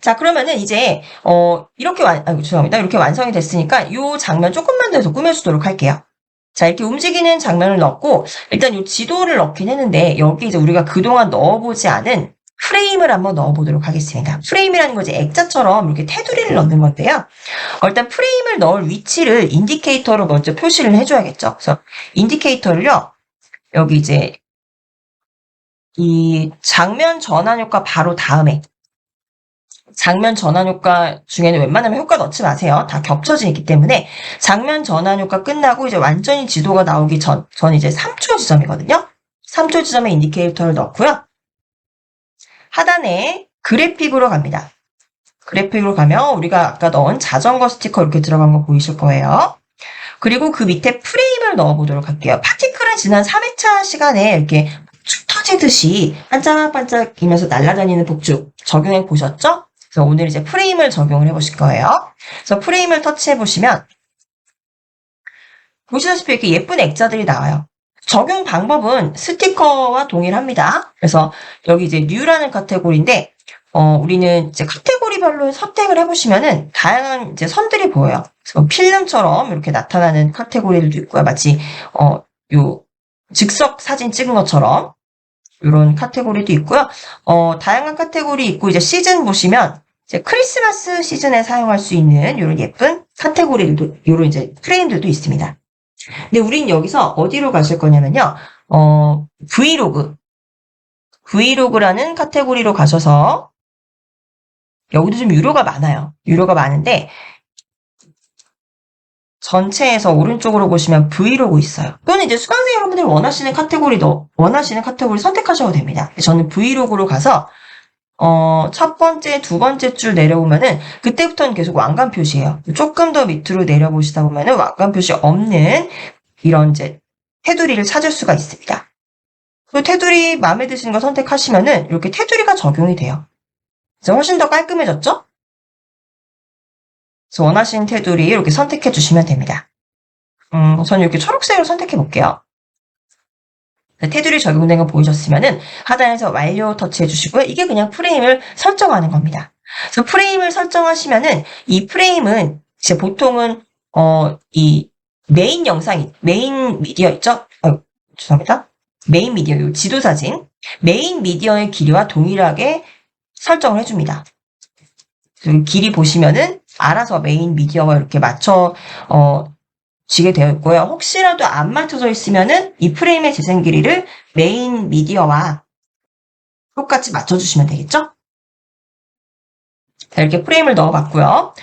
자, 그러면은 이제 죄송합니다. 이렇게 완성이 됐으니까 이 장면 조금만 더 꾸며주도록 할게요. 자, 이렇게 움직이는 장면을 넣고 일단 이 지도를 넣긴 했는데 여기 이제 우리가 그동안 넣어보지 않은 프레임을 한번 넣어보도록 하겠습니다. 프레임이라는 거 이제 액자처럼 이렇게 테두리를 넣는 건데요. 일단 프레임을 넣을 위치를 인디케이터로 먼저 표시를 해줘야겠죠. 그래서 인디케이터를요, 여기 이제 이 장면 전환 효과 바로 다음에 장면 전환 효과 중에는 웬만하면 효과 넣지 마세요. 다 겹쳐져 있기 때문에 장면 전환 효과 끝나고 이제 완전히 지도가 나오기 전 이제 3초 지점이거든요. 3초 지점에 인디케이터를 넣고요. 하단에 그래픽으로 갑니다. 그래픽으로 가면 우리가 아까 넣은 자전거 스티커 이렇게 들어간 거 보이실 거예요. 그리고 그 밑에 프레임을 넣어보도록 할게요. 파티클은 지난 3회차 시간에 이렇게 폭죽 터지듯이 반짝반짝이면서 날아다니는 폭죽 적용해 보셨죠? 그래서 오늘 이제 프레임을 적용을 해보실 거예요. 그래서 프레임을 터치해 보시면 보시다시피 이렇게 예쁜 액자들이 나와요. 적용 방법은 스티커와 동일합니다. 그래서 여기 이제 뉴라는 카테고리인데 우리는 이제 카테고리별로 선택을 해보시면은 다양한 이제 선들이 보여요. 그래서 필름처럼 이렇게 나타나는 카테고리들도 있고요. 마치 요 즉석 사진 찍은 것처럼 이런 카테고리도 있고요. 다양한 카테고리 있고 이제 시즌 보시면 이제 크리스마스 시즌에 사용할 수 있는 이런 예쁜 카테고리들도 이런 이제 프레임들도 있습니다. 근데 우린 여기서 어디로 가실 거냐면요. 브이로그라는 카테고리로 가셔서 여기도 좀 유료가 많아요. 유료가 많은데 전체에서 오른쪽으로 보시면 브이로그 있어요. 또는 이제 수강생 여러분들 원하시는 카테고리 선택하셔도 됩니다. 저는 브이로그로 가서 첫 번째, 두 번째 줄 내려오면은 그때부터는 계속 왕관 표시예요. 조금 더 밑으로 내려보시다 보면은 왕관 표시 없는 이런 이제 테두리를 찾을 수가 있습니다. 그 테두리 마음에 드시는 거 선택하시면은 이렇게 테두리가 적용이 돼요. 이제 훨씬 더 깔끔해졌죠? 그래서 원하시는 테두리 이렇게 선택해 주시면 됩니다. 저는 이렇게 초록색으로 선택해 볼게요. 테두리 적용된 거 보이셨으면은 하단에서 완료 터치해 주시고요. 이게 그냥 프레임을 설정하는 겁니다. 그래서 프레임을 설정하시면은 이 프레임은 이제 보통은 이 메인 미디어 있죠? 죄송합니다. 메인 미디어, 요 지도 사진, 메인 미디어의 길이와 동일하게 설정을 해줍니다. 길이 보시면은 알아서 메인 미디어와 이렇게 지게 되어 있고요. 혹시라도 안 맞춰져 있으면은 이 프레임의 재생 길이를 메인 미디어와 똑같이 맞춰주시면 되겠죠? 자, 이렇게 프레임을 넣어봤고요.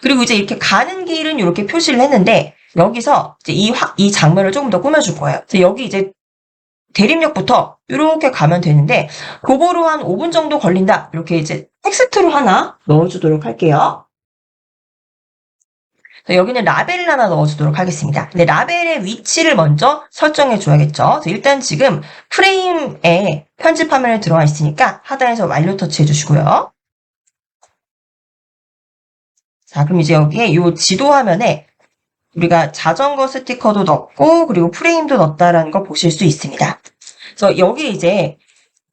그리고 이제 이렇게 가는 길은 이렇게 표시를 했는데 여기서 이제 이 장면을 조금 더 꾸며줄 거예요. 여기 이제 대림역부터 이렇게 가면 되는데 도보로 한 5분 정도 걸린다. 이렇게 이제 텍스트로 하나 넣어주도록 할게요. 여기는 라벨을 하나 넣어주도록 하겠습니다. 근데 라벨의 위치를 먼저 설정해 줘야겠죠. 일단 지금 프레임에 편집 화면에 들어와 있으니까 하단에서 완료 터치 해주시고요. 자, 그럼 이제 여기에 이 지도 화면에 우리가 자전거 스티커도 넣고 그리고 프레임도 넣었다라는 거 보실 수 있습니다. 그래서 여기 이제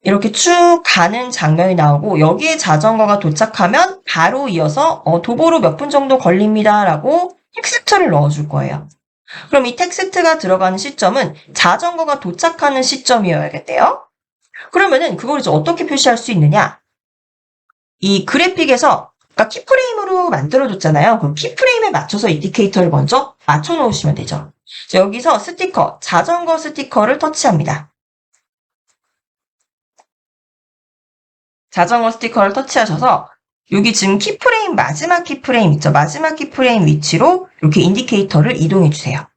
이렇게 쭉 가는 장면이 나오고 여기에 자전거가 도착하면 바로 이어서 도보로 몇 분 정도 걸립니다 라고 텍스트를 넣어줄 거예요. 그럼 이 텍스트가 들어가는 시점은 자전거가 도착하는 시점이어야겠네요. 그러면은 그걸 이제 어떻게 표시할 수 있느냐? 이 그래픽에서 아까 키프레임으로 만들어줬잖아요. 그럼 키프레임에 맞춰서 인디케이터를 먼저 맞춰 놓으시면 되죠. 여기서 스티커, 자전거 스티커를 터치합니다. 자전거 스티커를 터치하셔서 여기 지금 키프레임, 마지막 키프레임 있죠? 마지막 키프레임 위치로 이렇게 인디케이터를 이동해 주세요.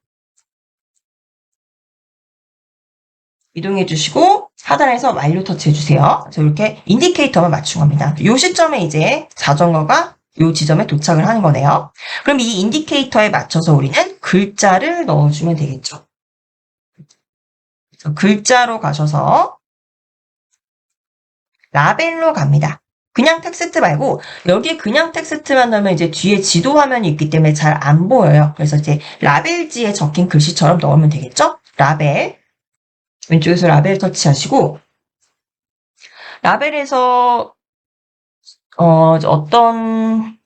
이동해 주시고 하단에서 완료 터치해 주세요. 그래서 이렇게 인디케이터만 맞춘 겁니다. 이 시점에 이제 자전거가 이 지점에 도착을 하는 거네요. 그럼 이 인디케이터에 맞춰서 우리는 글자를 넣어주면 되겠죠. 그래서 글자로 가셔서 라벨로 갑니다. 그냥 텍스트 말고 여기에 그냥 텍스트만 넣으면 이제 뒤에 지도 화면이 있기 때문에 잘 안 보여요. 그래서 이제 라벨지에 적힌 글씨처럼 넣으면 되겠죠? 라벨. 왼쪽에서 라벨 터치하시고 라벨에서 어떤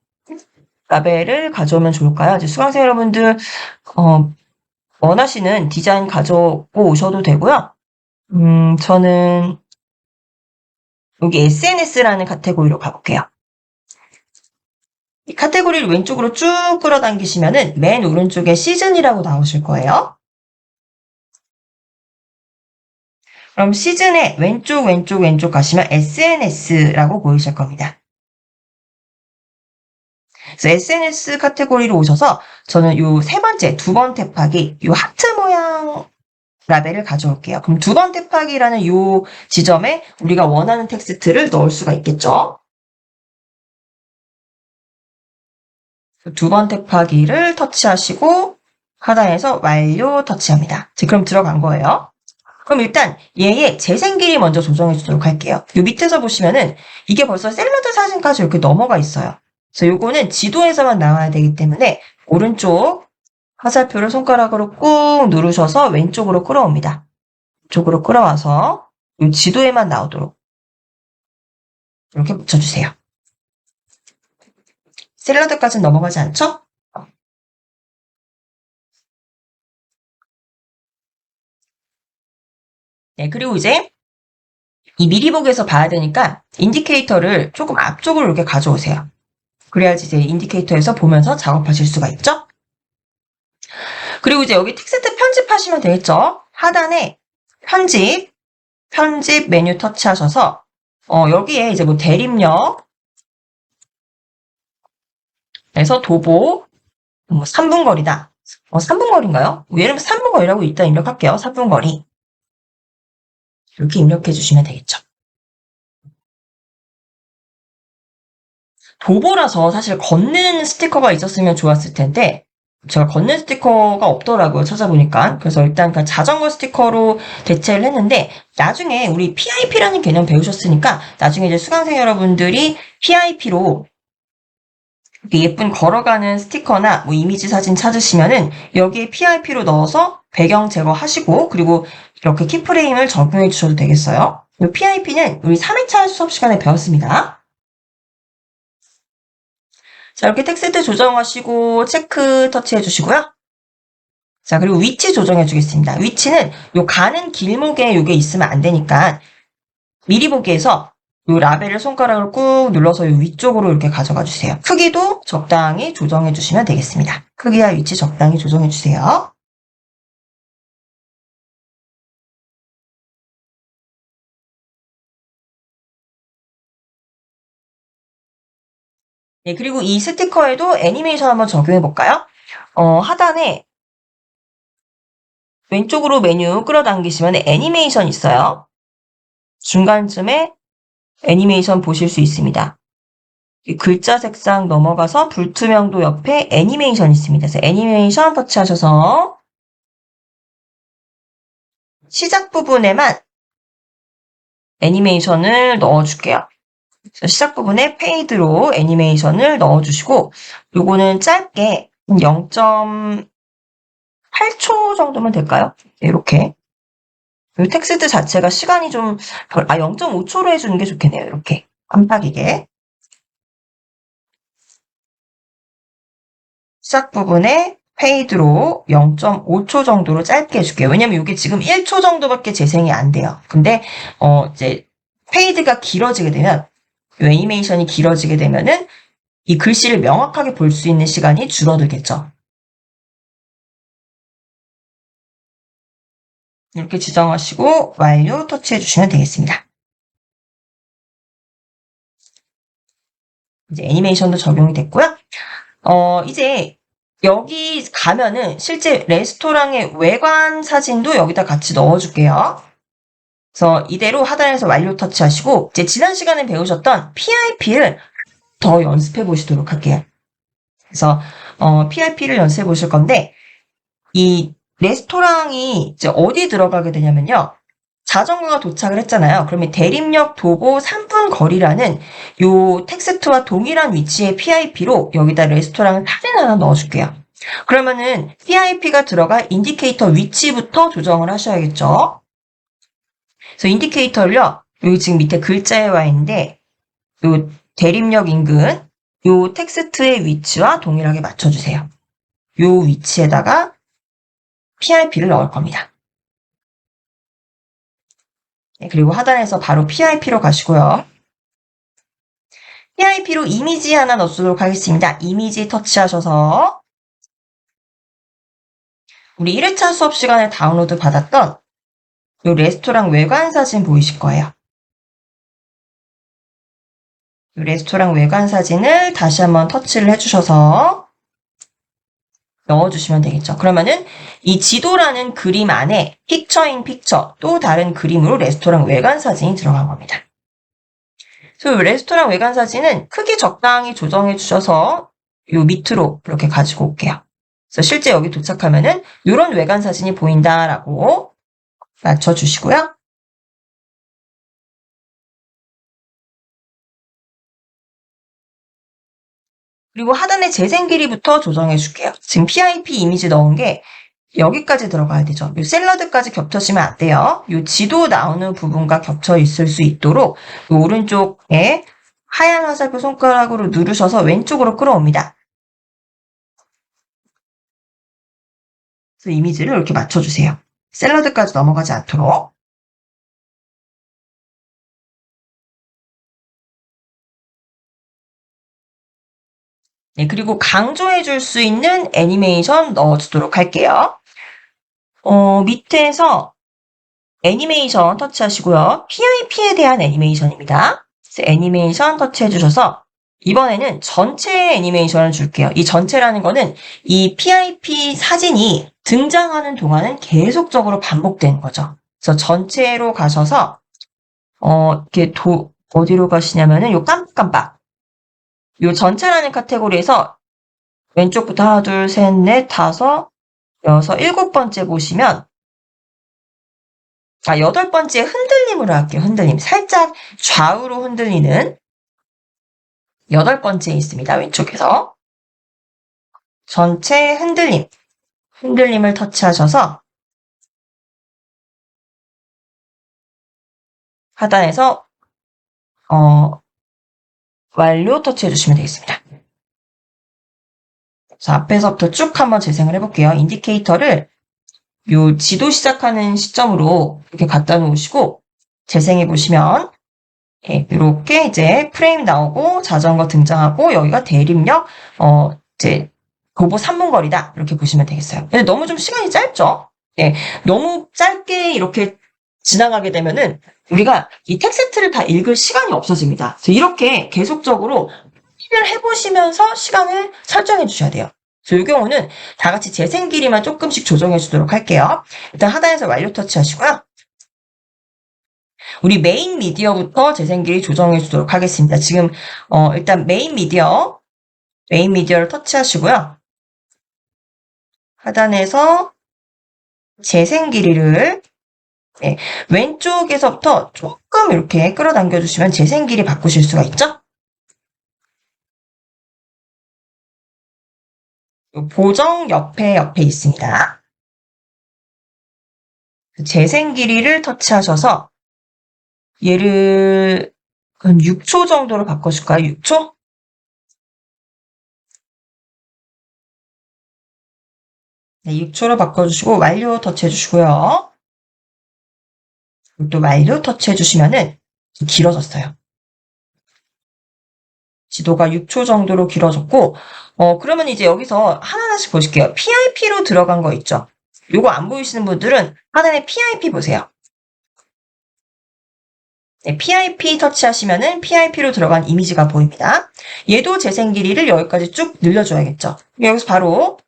라벨을 가져오면 좋을까요? 이제 수강생 여러분들 원하시는 디자인 가져오고 오셔도 되고요. 저는 여기 SNS라는 카테고리로 가볼게요. 이 카테고리를 왼쪽으로 쭉 끌어당기시면은 맨 오른쪽에 시즌이라고 나오실 거예요. 그럼 시즌에 왼쪽 가시면 SNS라고 보이실 겁니다. 그래서 SNS 카테고리로 오셔서 저는 요 세 번째, 두 번 탭하기, 요 하트 모양 라벨을 가져올게요. 그럼 두 번 탭하기라는 요 지점에 우리가 원하는 텍스트를 넣을 수가 있겠죠. 두 번 탭하기를 터치하시고 하단에서 완료 터치합니다. 자, 그럼 들어간 거예요. 그럼 일단 얘의 재생 길이 먼저 조정해 주도록 할게요. 요 밑에서 보시면은 이게 벌써 샐러드 사진까지 이렇게 넘어가 있어요. 그래서 요거는 지도에서만 나와야 되기 때문에 오른쪽 화살표를 손가락으로 꾹 누르셔서 왼쪽으로 끌어옵니다. 이쪽으로 끌어와서 요 지도에만 나오도록 이렇게 붙여주세요. 샐러드까지는 넘어가지 않죠? 네, 그리고 이제 이 미리 보기에서 봐야 되니까 인디케이터를 조금 앞쪽으로 이렇게 가져오세요. 그래야지 이제 인디케이터에서 보면서 작업하실 수가 있죠? 그리고 이제 여기 텍스트 편집하시면 되겠죠? 하단에 편집 메뉴 터치하셔서 여기에 이제 뭐 대립력 에서 도보 3분 거리다. 3분 거리인가요? 예를 들면 3분 거리라고 일단 입력할게요. 3분 거리. 이렇게 입력해 주시면 되겠죠. 도보라서 사실 걷는 스티커가 있었으면 좋았을 텐데 제가 걷는 스티커가 없더라고요. 찾아보니까. 그래서 일단 그냥 자전거 스티커로 대체를 했는데 나중에 우리 PIP라는 개념 배우셨으니까 나중에 이제 수강생 여러분들이 PIP로 예쁜 걸어가는 스티커나 뭐 이미지 사진 찾으시면은 여기에 PIP로 넣어서 배경 제거하시고 그리고 이렇게 키프레임을 적용해 주셔도 되겠어요. 이 PIP는 우리 3회차 수업 시간에 배웠습니다. 자, 이렇게 텍스트 조정하시고 체크 터치해 주시고요. 자, 그리고 위치 조정해 주겠습니다. 위치는 요 가는 길목에 요게 있으면 안 되니까 미리 보기에서 요 라벨을 손가락으로 꾹 눌러서 요 위쪽으로 이렇게 가져가 주세요. 크기도 적당히 조정해 주시면 되겠습니다. 크기와 위치 적당히 조정해 주세요. 네, 그리고 이 스티커에도 애니메이션 한번 적용해 볼까요? 하단에 왼쪽으로 메뉴 끌어당기시면 애니메이션 있어요. 중간쯤에 애니메이션 보실 수 있습니다. 글자 색상 넘어가서 불투명도 옆에 애니메이션 있습니다. 그래서 애니메이션 터치하셔서 시작 부분에만 애니메이션을 넣어줄게요. 시작 부분에 페이드로 애니메이션을 넣어주시고 요거는 짧게 0.8초 정도면 될까요? 이렇게 이 텍스트 자체가 시간이 좀 0.5초로 해주는 게 좋겠네요. 이렇게 깜빡이게 시작 부분에 페이드로 0.5초 정도로 짧게 해줄게요. 왜냐면 이게 지금 1초 정도밖에 재생이 안 돼요. 근데 이제 페이드가 길어지게 되면 이 애니메이션이 길어지게 되면은 이 글씨를 명확하게 볼 수 있는 시간이 줄어들겠죠. 이렇게 지정하시고 완료 터치해 주시면 되겠습니다. 이제 애니메이션도 적용이 됐고요. 이제 여기 가면은 실제 레스토랑의 외관 사진도 여기다 같이 넣어줄게요. 그래서 이대로 하단에서 완료 터치하시고 이제 지난 시간에 배우셨던 PIP를 더 연습해 보시도록 할게요. 그래서 PIP를 연습해 보실 건데 이 레스토랑이 이제 어디 들어가게 되냐면요. 자전거가 도착을 했잖아요. 그러면 대림역 도보 3분 거리라는 요 텍스트와 동일한 위치의 PIP로 여기다 레스토랑 사진 하나 넣어줄게요. 그러면은 PIP가 들어갈 인디케이터 위치부터 조정을 하셔야겠죠. 그래서 인디케이터를요, 여기 지금 밑에 글자에 와 있는데, 요 대림역 인근, 요 텍스트의 위치와 동일하게 맞춰주세요. 요 위치에다가 PIP를 넣을 겁니다. 네, 그리고 하단에서 바로 PIP로 가시고요. PIP로 이미지 하나 넣도록 하겠습니다. 이미지 터치하셔서 우리 1회차 수업 시간에 다운로드 받았던 요 레스토랑 외관 사진 보이실 거예요. 요 레스토랑 외관 사진을 다시 한번 터치를 해주셔서 넣어주시면 되겠죠. 그러면은 이 지도라는 그림 안에 픽처인 픽처 또 다른 그림으로 레스토랑 외관 사진이 들어간 겁니다. 그래서 레스토랑 외관 사진은 크기 적당히 조정해 주셔서 요 밑으로 이렇게 가지고 올게요. 그래서 실제 여기 도착하면은 이런 외관 사진이 보인다라고 맞춰주시고요. 그리고 하단에 재생 길이부터 조정해 줄게요. 지금 PIP 이미지 넣은 게 여기까지 들어가야 되죠. 이 샐러드까지 겹쳐지면 안 돼요. 이 지도 나오는 부분과 겹쳐 있을 수 있도록 이 오른쪽에 하얀 화살표 손가락으로 누르셔서 왼쪽으로 끌어옵니다. 그래서 이미지를 이렇게 맞춰주세요. 샐러드까지 넘어가지 않도록. 네, 그리고 강조해 줄 수 있는 애니메이션 넣어주도록 할게요. 밑에서 애니메이션 터치하시고요. PIP에 대한 애니메이션입니다. 그래서 애니메이션 터치해 주셔서 이번에는 전체 애니메이션을 줄게요. 이 전체라는 거는 이 PIP 사진이 등장하는 동안은 계속적으로 반복되는 거죠. 그래서 전체로 가셔서 이렇게 어디로 가시냐면은 요 깜빡깜빡 요 전체라는 카테고리에서 왼쪽부터 하나, 둘, 셋, 넷, 다섯, 여섯, 일곱 번째 보시면 여덟 번째 흔들림으로 할게요. 흔들림. 살짝 좌우로 흔들리는 여덟 번째 있습니다. 왼쪽에서. 전체 흔들림. 흔들림을 터치하셔서 하단에서 완료 터치해 주시면 되겠습니다. 자, 앞에서부터 쭉 한번 재생을 해볼게요. 인디케이터를 요 지도 시작하는 시점으로 이렇게 갖다 놓으시고 재생해 보시면 이렇게 이제 프레임 나오고 자전거 등장하고 여기가 대림역 이제 도보 3분 거리다 이렇게 보시면 되겠어요. 근데 너무 좀 시간이 짧죠? 네, 너무 짧게 이렇게 지나가게 되면은 우리가 이 텍스트를 다 읽을 시간이 없어집니다. 그래서 이렇게 계속적으로 확인을 해보시면서 시간을 설정해 주셔야 돼요. 그래서 이 경우는 다 같이 재생 길이만 조금씩 조정해 주도록 할게요. 일단 하단에서 완료 터치 하시고요. 우리 메인 미디어부터 재생 길이 조정해 주도록 하겠습니다. 지금 일단 메인 미디어를 터치하시고요. 하단에서 재생 길이를 왼쪽에서부터 조금 이렇게 끌어당겨 주시면 재생 길이 바꾸실 수가 있죠? 보정 옆에 있습니다. 재생 길이를 터치하셔서 얘를 한 6초 정도로 바꿔줄까요? 6초? 네, 6초로 바꿔주시고 완료 터치해주시고요. 또 완료 터치해주시면은 길어졌어요. 지도가 6초 정도로 길어졌고 그러면 이제 여기서 하나하나씩 보실게요. PIP로 들어간 거 있죠? 요거 안 보이시는 분들은 하단에 PIP 보세요. 네, PIP 터치하시면은 PIP로 들어간 이미지가 보입니다. 얘도 재생 길이를 여기까지 쭉 늘려줘야겠죠. 여기서 바로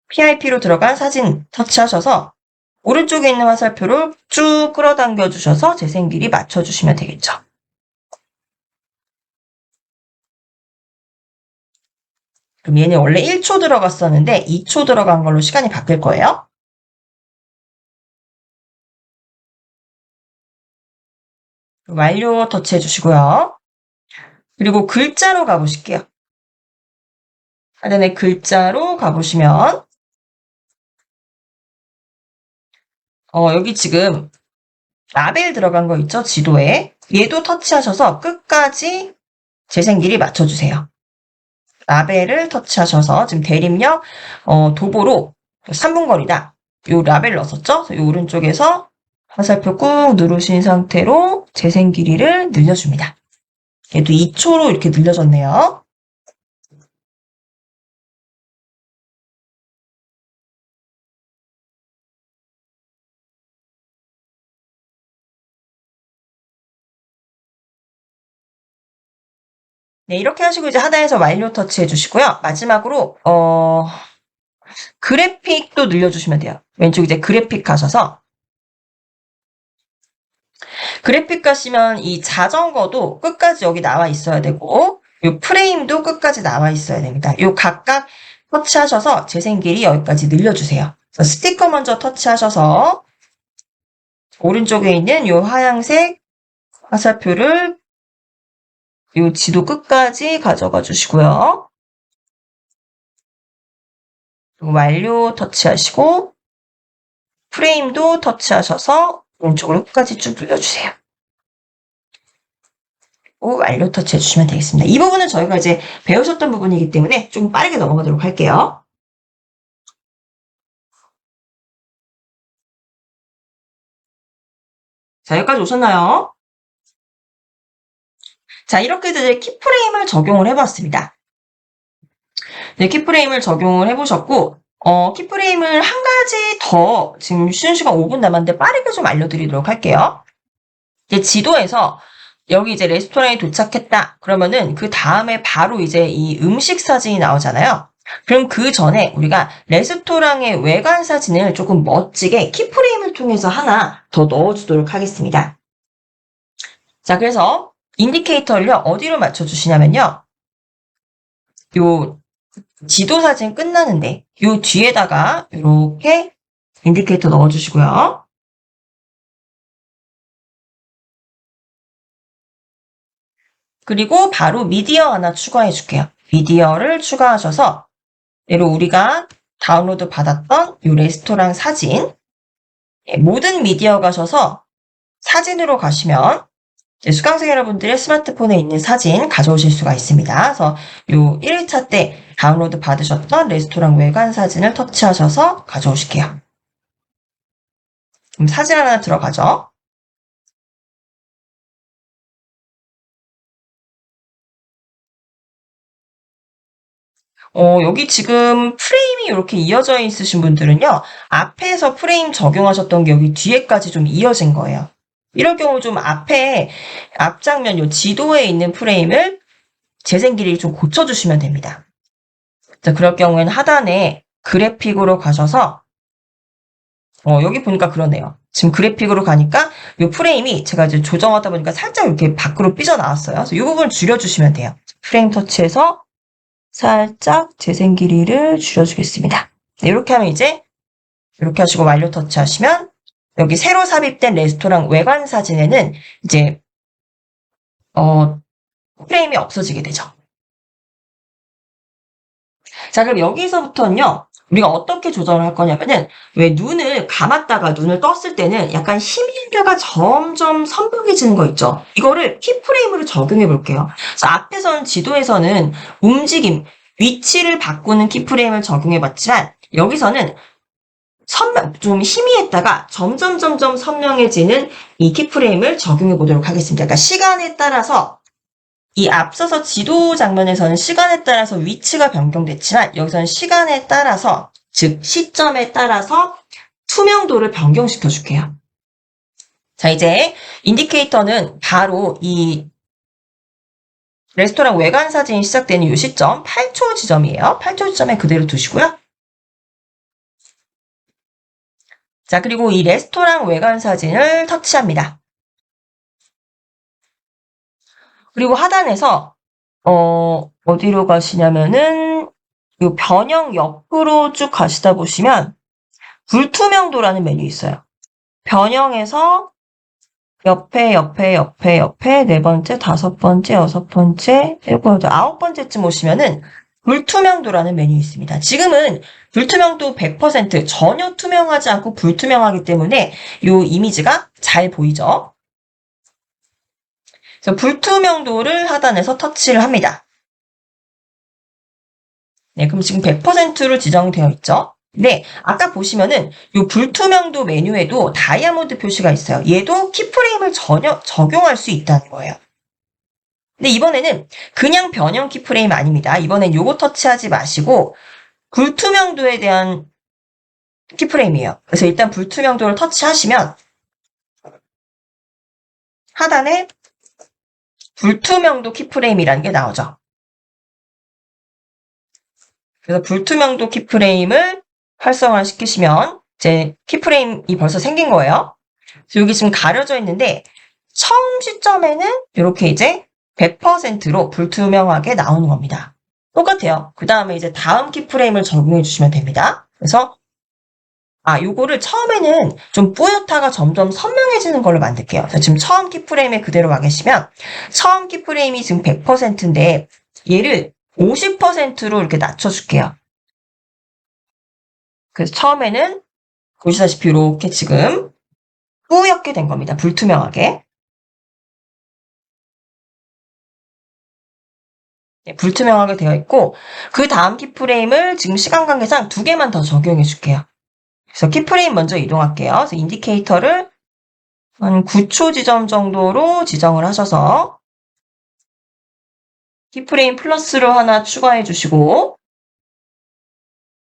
PIP로 들어간 사진 터치하셔서 오른쪽에 있는 화살표를 쭉 끌어당겨 주셔서 재생 길이 맞춰주시면 되겠죠. 그럼 얘는 원래 1초 들어갔었는데 2초 들어간 걸로 시간이 바뀔 거예요. 완료 터치해 주시고요. 그리고 글자로 가보실게요. 하단에 글자로 가보시면 여기 지금 라벨 들어간 거 있죠? 지도에. 얘도 터치하셔서 끝까지 재생 길이 맞춰주세요. 라벨을 터치하셔서 지금 대림역 도보로 3분 거리다. 요 라벨 넣었었죠? 요 오른쪽에서 화살표 꾹 누르신 상태로 재생 길이를 늘려줍니다. 얘도 2초로 이렇게 늘려졌네요. 네, 이렇게 하시고 이제 하단에서 완료 터치 해주시고요. 마지막으로 그래픽도 늘려주시면 돼요. 왼쪽 이제 그래픽 가셔서 그래픽 가시면 이 자전거도 끝까지 여기 나와 있어야 되고 이 프레임도 끝까지 나와 있어야 됩니다. 이 각각 터치하셔서 재생 길이 여기까지 늘려주세요. 스티커 먼저 터치하셔서 오른쪽에 있는 이 하얀색 화살표를 이 지도 끝까지 가져가 주시고요. 그리고 완료 터치하시고 프레임도 터치하셔서 왼쪽으로 끝까지 쭉 눌러주세요. 완료 터치해 주시면 되겠습니다. 이 부분은 저희가 이제 배우셨던 부분이기 때문에 좀 빠르게 넘어가도록 할게요. 자, 여기까지 오셨나요? 자, 이렇게 이제 키프레임을 적용을 해봤습니다. 네, 키프레임을 적용을 해보셨고, 키프레임을 한 가지 더 지금 쉬는 시간 5분 남았는데 빠르게 좀 알려드리도록 할게요. 이제 지도에서 여기 이제 레스토랑에 도착했다. 그러면은 그 다음에 바로 이제 이 음식 사진이 나오잖아요. 그럼 그 전에 우리가 레스토랑의 외관 사진을 조금 멋지게 키프레임을 통해서 하나 더 넣어주도록 하겠습니다. 자, 그래서 인디케이터를요, 어디로 맞춰주시냐면요. 요 지도 사진 끝나는데 요 뒤에다가 이렇게 인디케이터 넣어주시고요. 그리고 바로 미디어 하나 추가해 줄게요. 미디어를 추가하셔서 예로 우리가 다운로드 받았던 이 레스토랑 사진 모든 미디어 가셔서 사진으로 가시면 수강생 여러분들의 스마트폰에 있는 사진 가져오실 수가 있습니다. 그래서 요 1차 때 다운로드 받으셨던 레스토랑 외관 사진을 터치하셔서 가져오실게요. 그럼 사진 하나 들어가죠. 여기 지금 프레임이 이렇게 이어져 있으신 분들은요, 앞에서 프레임 적용하셨던 게 여기 뒤에까지 좀 이어진 거예요. 이럴 경우 좀 앞장면 요 지도에 있는 프레임을 재생 길이를 좀 고쳐주시면 됩니다. 자, 그럴 경우에는 하단에 그래픽으로 가셔서, 여기 보니까 그러네요. 지금 그래픽으로 가니까 이 프레임이 제가 이제 조정하다 보니까 살짝 이렇게 밖으로 삐져나왔어요. 그래서 이 부분을 줄여주시면 돼요. 프레임 터치해서 살짝 재생 길이를 줄여주겠습니다. 네, 이렇게 하면 이제 이렇게 하시고 완료 터치하시면 여기 새로 삽입된 레스토랑 외관 사진에는 이제 프레임이 없어지게 되죠. 자, 그럼 여기서부터는요. 우리가 어떻게 조정을 할 거냐면은 왜 눈을 감았다가 눈을 떴을 때는 약간 희미하게가 점점 선명해지는 거 있죠. 이거를 키프레임으로 적용해 볼게요. 그래서 앞에서는 지도에서는 움직임, 위치를 바꾸는 키프레임을 적용해 봤지만 여기서는 좀 희미했다가 점점 선명해지는 이 키프레임을 적용해 보도록 하겠습니다. 그러니까 시간에 따라서 이 앞서서 지도 장면에서는 시간에 따라서 위치가 변경됐지만 여기서는 시간에 따라서 즉 시점에 따라서 투명도를 변경시켜 줄게요. 자, 이제 인디케이터는 바로 이 레스토랑 외관 사진이 시작되는 이 시점 8초 지점이에요. 8초 지점에 그대로 두시고요. 자, 그리고 이 레스토랑 외관 사진을 터치합니다. 그리고 하단에서 어디로 가시냐면은 이 변형 옆으로 쭉 가시다 보시면 불투명도라는 메뉴 있어요. 변형에서 옆에, 네 번째, 다섯 번째, 여섯 번째, 일곱 번째, 아홉 번째쯤 오시면은 불투명도라는 메뉴 있습니다. 지금은 불투명도 100% 전혀 투명하지 않고 불투명하기 때문에 이 이미지가 잘 보이죠? 그래서 불투명도를 하단에서 터치를 합니다. 네, 그럼 지금 100%로 지정되어 있죠? 네, 아까 보시면은 이 불투명도 메뉴에도 다이아몬드 표시가 있어요. 얘도 키프레임을 전혀 적용할 수 있다는 거예요. 근데 이번에는 그냥 변형 키프레임 아닙니다. 이번엔 요거 터치하지 마시고 불투명도에 대한 키프레임이에요. 그래서 일단 불투명도를 터치하시면 하단에 불투명도 키프레임이라는 게 나오죠. 그래서 불투명도 키프레임을 활성화 시키시면 이제 키프레임이 벌써 생긴 거예요. 그래서 여기 지금 가려져 있는데 처음 시점에는 이렇게 이제 100%로 불투명하게 나오는 겁니다. 똑같아요. 그 다음에 이제 다음 키프레임을 적용해 주시면 됩니다. 그래서 요거를 처음에는 좀 뿌옇다가 점점 선명해지는 걸로 만들게요. 그래서 지금 처음 키프레임에 그대로 와 계시면 처음 키프레임이 지금 100%인데 얘를 50%로 이렇게 낮춰줄게요. 그래서 처음에는 보시다시피 이렇게 지금 뿌옇게 된 겁니다. 불투명하게. 네, 불투명하게 되어 있고 그 다음 키프레임을 지금 시간 관계상 2개만 더 적용해 줄게요. 그래서 키프레임 먼저 이동할게요. 그래서 인디케이터를 한 9초 지점 정도로 지정을 하셔서 키프레임 플러스로 하나 추가해 주시고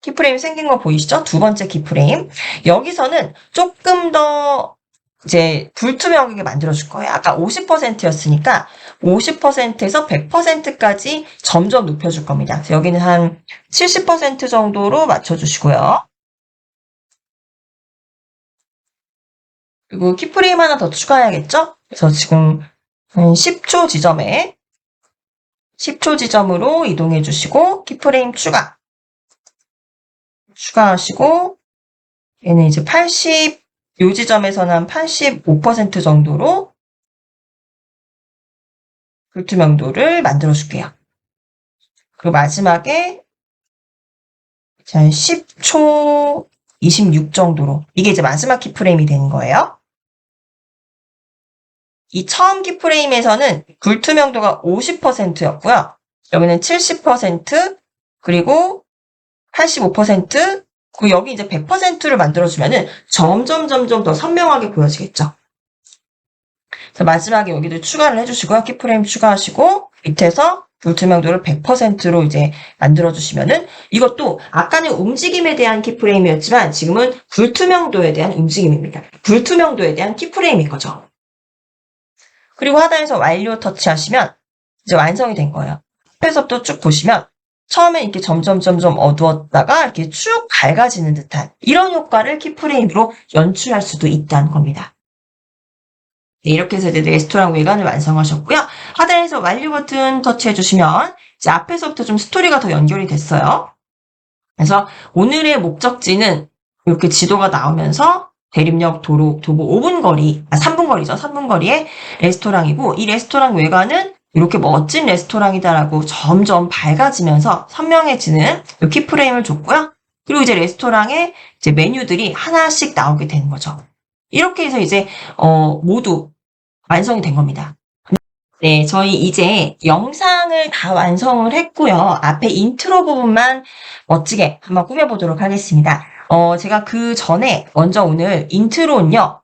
키프레임 생긴 거 보이시죠? 두 번째 키프레임. 여기서는 조금 더 이제 불투명하게 만들어줄 거예요. 아까 50%였으니까 50%에서 100%까지 점점 높여줄 겁니다. 그래서 여기는 한 70% 정도로 맞춰주시고요. 그리고 키프레임 하나 더 추가해야겠죠? 그래서 지금 한 10초 지점으로 이동해 주시고 키프레임 추가하시고 얘는 이제 요 지점에서는 한 85% 정도로 불투명도를 만들어 줄게요. 그리고 마지막에 한 10초 26 정도로 이게 이제 마지막 키프레임이 되는 거예요. 이 처음 키프레임에서는 불투명도가 50%였고요. 여기는 70% 그리고 85% 그리고 여기 이제 100%를 만들어주면은 점점 더 선명하게 보여지겠죠. 그래서 마지막에 여기도 추가를 해주시고요. 키프레임 추가하시고 밑에서 불투명도를 100%로 이제 만들어주시면은 이것도 아까는 움직임에 대한 키프레임이었지만 지금은 불투명도에 대한 움직임입니다. 불투명도에 대한 키프레임인 거죠. 그리고 하단에서 완료 터치하시면 이제 완성이 된 거예요. 앞에서부터 쭉 보시면 처음에 이렇게 점점 어두웠다가 이렇게 쭉 밝아지는 듯한 이런 효과를 키프레임으로 연출할 수도 있다는 겁니다. 네, 이렇게 해서 이제 레스토랑 외관을 완성하셨고요. 하단에서 완료 버튼 터치해주시면 이제 앞에서부터 좀 스토리가 더 연결이 됐어요. 그래서 오늘의 목적지는 이렇게 지도가 나오면서 대림역 도보 5분 거리, 3분 거리죠. 3분 거리의 레스토랑이고 이 레스토랑 외관은 이렇게 멋진 레스토랑이다라고 점점 밝아지면서 선명해지는 이 키프레임을 줬고요. 그리고 이제 레스토랑에 이제 메뉴들이 하나씩 나오게 되는 거죠. 이렇게 해서 이제 모두 완성이 된 겁니다. 네, 저희 이제 영상을 다 완성을 했고요. 앞에 인트로 부분만 멋지게 한번 꾸며보도록 하겠습니다. 제가 그 전에 먼저 오늘 인트로는요.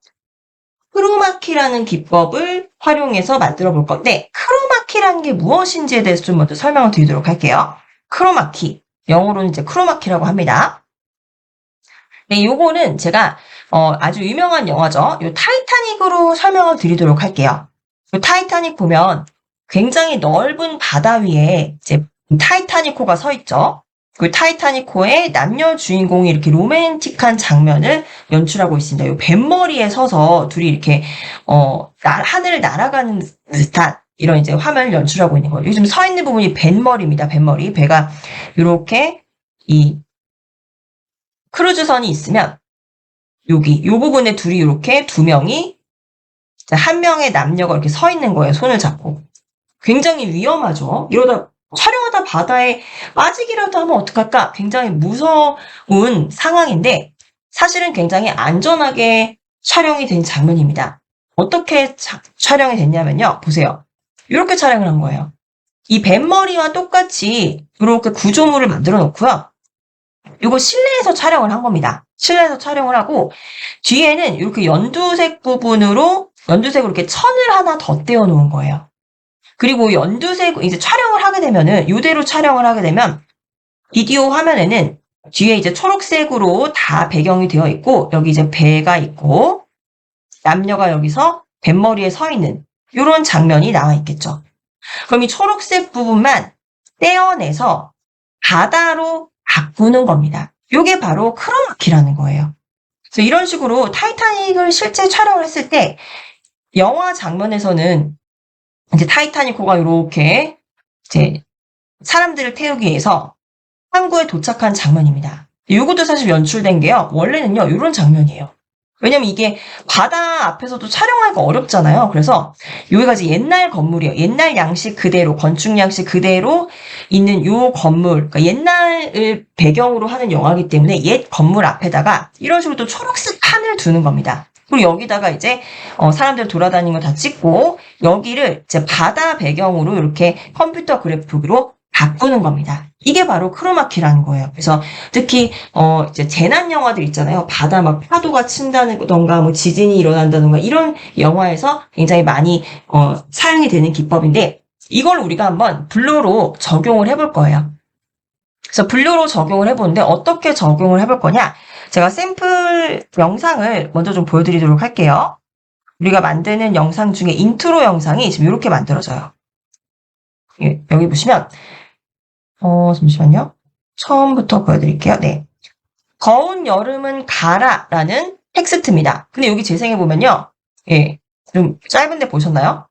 크로마키라는 기법을 활용해서 만들어 볼 건데 크로마키라는 게 무엇인지에 대해서 좀 먼저 설명을 드리도록 할게요. 크로마키, 영어로는 이제 크로마키라고 합니다. 네, 요거는 제가 아주 유명한 영화죠. 요 타이타닉으로 설명을 드리도록 할게요. 요 타이타닉 보면 굉장히 넓은 바다 위에 이제 타이타닉호가 서 있죠. 그 타이타닉호의 남녀 주인공이 이렇게 로맨틱한 장면을 연출하고 있습니다. 요 뱃머리에 서서 둘이 이렇게 하늘을 날아가는 듯한 이런 이제 화면을 연출하고 있는 거예요. 요즘 서 있는 부분이 뱃머리입니다. 뱃머리. 배가 이렇게 이 크루즈선이 있으면 요 부분에 둘이 이렇게 두 명이 한 명의 남녀가 이렇게 서 있는 거예요. 손을 잡고. 굉장히 위험하죠. 이러다 촬영하다 바다에 빠지기라도 하면 어떡할까? 굉장히 무서운 상황인데 사실은 굉장히 안전하게 촬영이 된 장면입니다. 어떻게 촬영이 됐냐면요. 보세요. 이렇게 촬영을 한 거예요. 이 뱃머리와 똑같이 이렇게 구조물을 만들어 놓고요. 이거 실내에서 촬영을 한 겁니다. 실내에서 촬영을 하고 뒤에는 이렇게 연두색 부분으로 연두색으로 이렇게 천을 하나 더 떼어 놓은 거예요. 그리고 연두색 이제 촬영을 하게 되면은 이대로 촬영을 하게 되면 비디오 화면에는 뒤에 이제 초록색으로 다 배경이 되어 있고 여기 이제 배가 있고 남녀가 여기서 뱃머리에 서 있는 이런 장면이 나와 있겠죠. 그럼 이 초록색 부분만 떼어내서 바다로 바꾸는 겁니다. 이게 바로 크로마키라는 거예요. 그래서 이런 식으로 타이타닉을 실제 촬영을 했을 때 영화 장면에서는 이제 타이타닉호가 이렇게 이제 사람들을 태우기 위해서 항구에 도착한 장면입니다. 이것도 사실 연출된 게요. 원래는요, 이런 장면이에요. 왜냐면 이게 바다 앞에서도 촬영하기가 어렵잖아요. 그래서 여기가 이제 옛날 건물이에요. 옛날 양식 그대로, 건축 양식 그대로 있는 요 건물, 그러니까 옛날을 배경으로 하는 영화이기 때문에 옛 건물 앞에다가 이런 식으로 또 초록색 판을 두는 겁니다. 그리고 여기다가 이제 사람들 돌아다니는 거 다 찍고 여기를 이제 바다 배경으로 이렇게 컴퓨터 그래픽으로 바꾸는 겁니다. 이게 바로 크로마키라는 거예요. 그래서 특히 이제 재난 영화들 있잖아요. 바다 막 파도가 친다던가 뭐 지진이 일어난다던가 이런 영화에서 굉장히 많이 사용이 되는 기법인데 이걸 우리가 한번 블루로 적용을 해볼 거예요. 그래서 블루로 적용을 해보는데 어떻게 적용을 해볼 거냐? 제가 샘플 영상을 먼저 좀 보여드리도록 할게요. 우리가 만드는 영상 중에 인트로 영상이 지금 이렇게 만들어져요. 여기 보시면 잠시만요. 처음부터 보여드릴게요. 네. 더운 여름은 가라라는 텍스트입니다. 근데 여기 재생해보면요. 예. 좀 짧은데 보셨나요?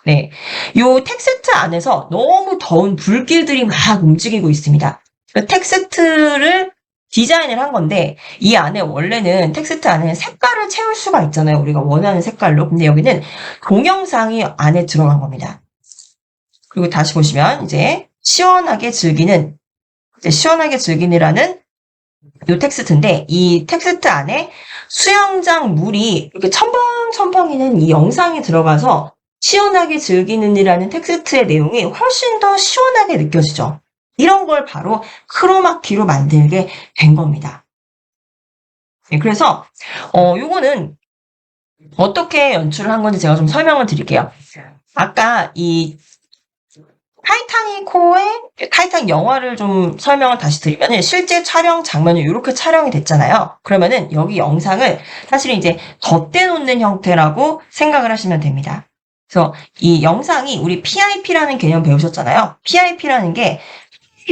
네. 요 텍스트 안에서 너무 더운 불길들이 막 움직이고 있습니다. 그 텍스트를 디자인을 한 건데 이 안에 원래는 텍스트 안에 색깔을 채울 수가 있잖아요. 우리가 원하는 색깔로. 근데 여기는 동영상이 안에 들어간 겁니다. 그리고 다시 보시면 이제 시원하게 즐기느라는 요 텍스트인데 이 텍스트 안에 수영장 물이 이렇게 첨벙첨벙이는 이 영상이 들어가서 시원하게 즐기는이라는 텍스트의 내용이 훨씬 더 시원하게 느껴지죠. 이런 걸 바로 크로마키로 만들게 된 겁니다. 네, 그래서 요거는 어떻게 연출을 한 건지 제가 좀 설명을 드릴게요. 아까 이 타이타닉 영화를 좀 설명을 다시 드리면은 실제 촬영 장면이 이렇게 촬영이 됐잖아요. 그러면은 여기 영상을 사실은 이제 덧대놓는 형태라고 생각을 하시면 됩니다. 그래서 이 영상이 우리 PIP라는 개념 배우셨잖아요. PIP라는 게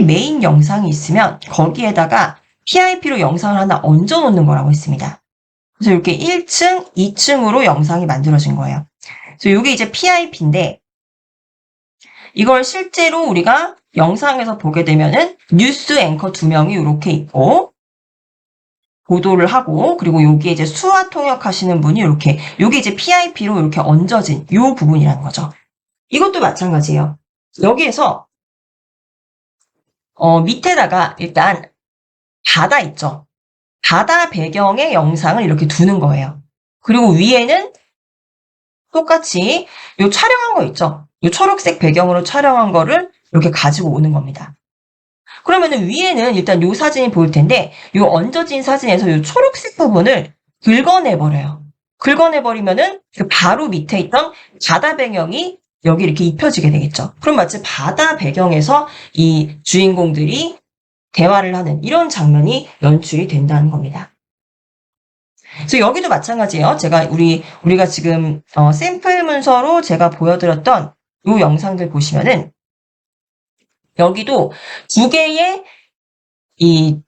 메인 영상이 있으면 거기에다가 PIP로 영상을 하나 얹어 놓는 거라고 했습니다. 그래서 이렇게 1층, 2층으로 영상이 만들어진 거예요. 그래서 이게 이제 PIP인데 이걸 실제로 우리가 영상에서 보게 되면은 뉴스 앵커 2명이 이렇게 있고 보도를 하고 그리고 여기에 이제 수화 통역하시는 분이 이렇게 요게 이제 PIP로 이렇게 얹어진 요 부분이라는 거죠. 이것도 마찬가지예요. 여기에서 밑에다가 일단 바다 있죠. 바다 배경의 영상을 이렇게 두는 거예요. 그리고 위에는 똑같이 요 촬영한 거 있죠. 요 초록색 배경으로 촬영한 거를 이렇게 가지고 오는 겁니다. 그러면은 위에는 일단 요 사진이 보일 텐데 요 얹어진 사진에서 요 초록색 부분을 긁어내버려요. 긁어내버리면은 그 바로 밑에 있던 바다 배경이 여기 이렇게 입혀지게 되겠죠. 그럼 마치 바다 배경에서 이 주인공들이 대화를 하는 이런 장면이 연출이 된다는 겁니다. 그래서 여기도 마찬가지예요. 우리가 지금 샘플 문서로 제가 보여드렸던 이 영상들 보시면은 여기도 두 개의 이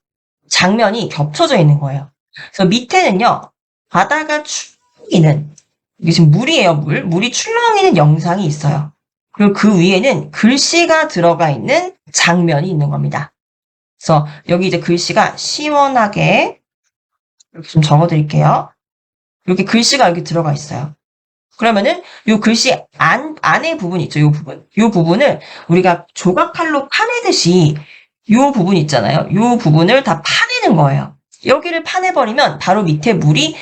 장면이 겹쳐져 있는 거예요. 그래서 밑에는요 바다가 출렁이는 이게 지금 물이에요. 물이 출렁이는 영상이 있어요. 그리고 그 위에는 글씨가 들어가 있는 장면이 있는 겁니다. 그래서 여기 이제 글씨가 시원하게 이렇게 좀 적어드릴게요. 이렇게 글씨가 여기 들어가 있어요. 그러면은 요 글씨 안에 부분 있죠. 요 부분. 요 부분을 우리가 조각칼로 파내듯이 요 부분 있잖아요. 요 부분을 다 파내는 거예요. 여기를 파내버리면 바로 밑에 물이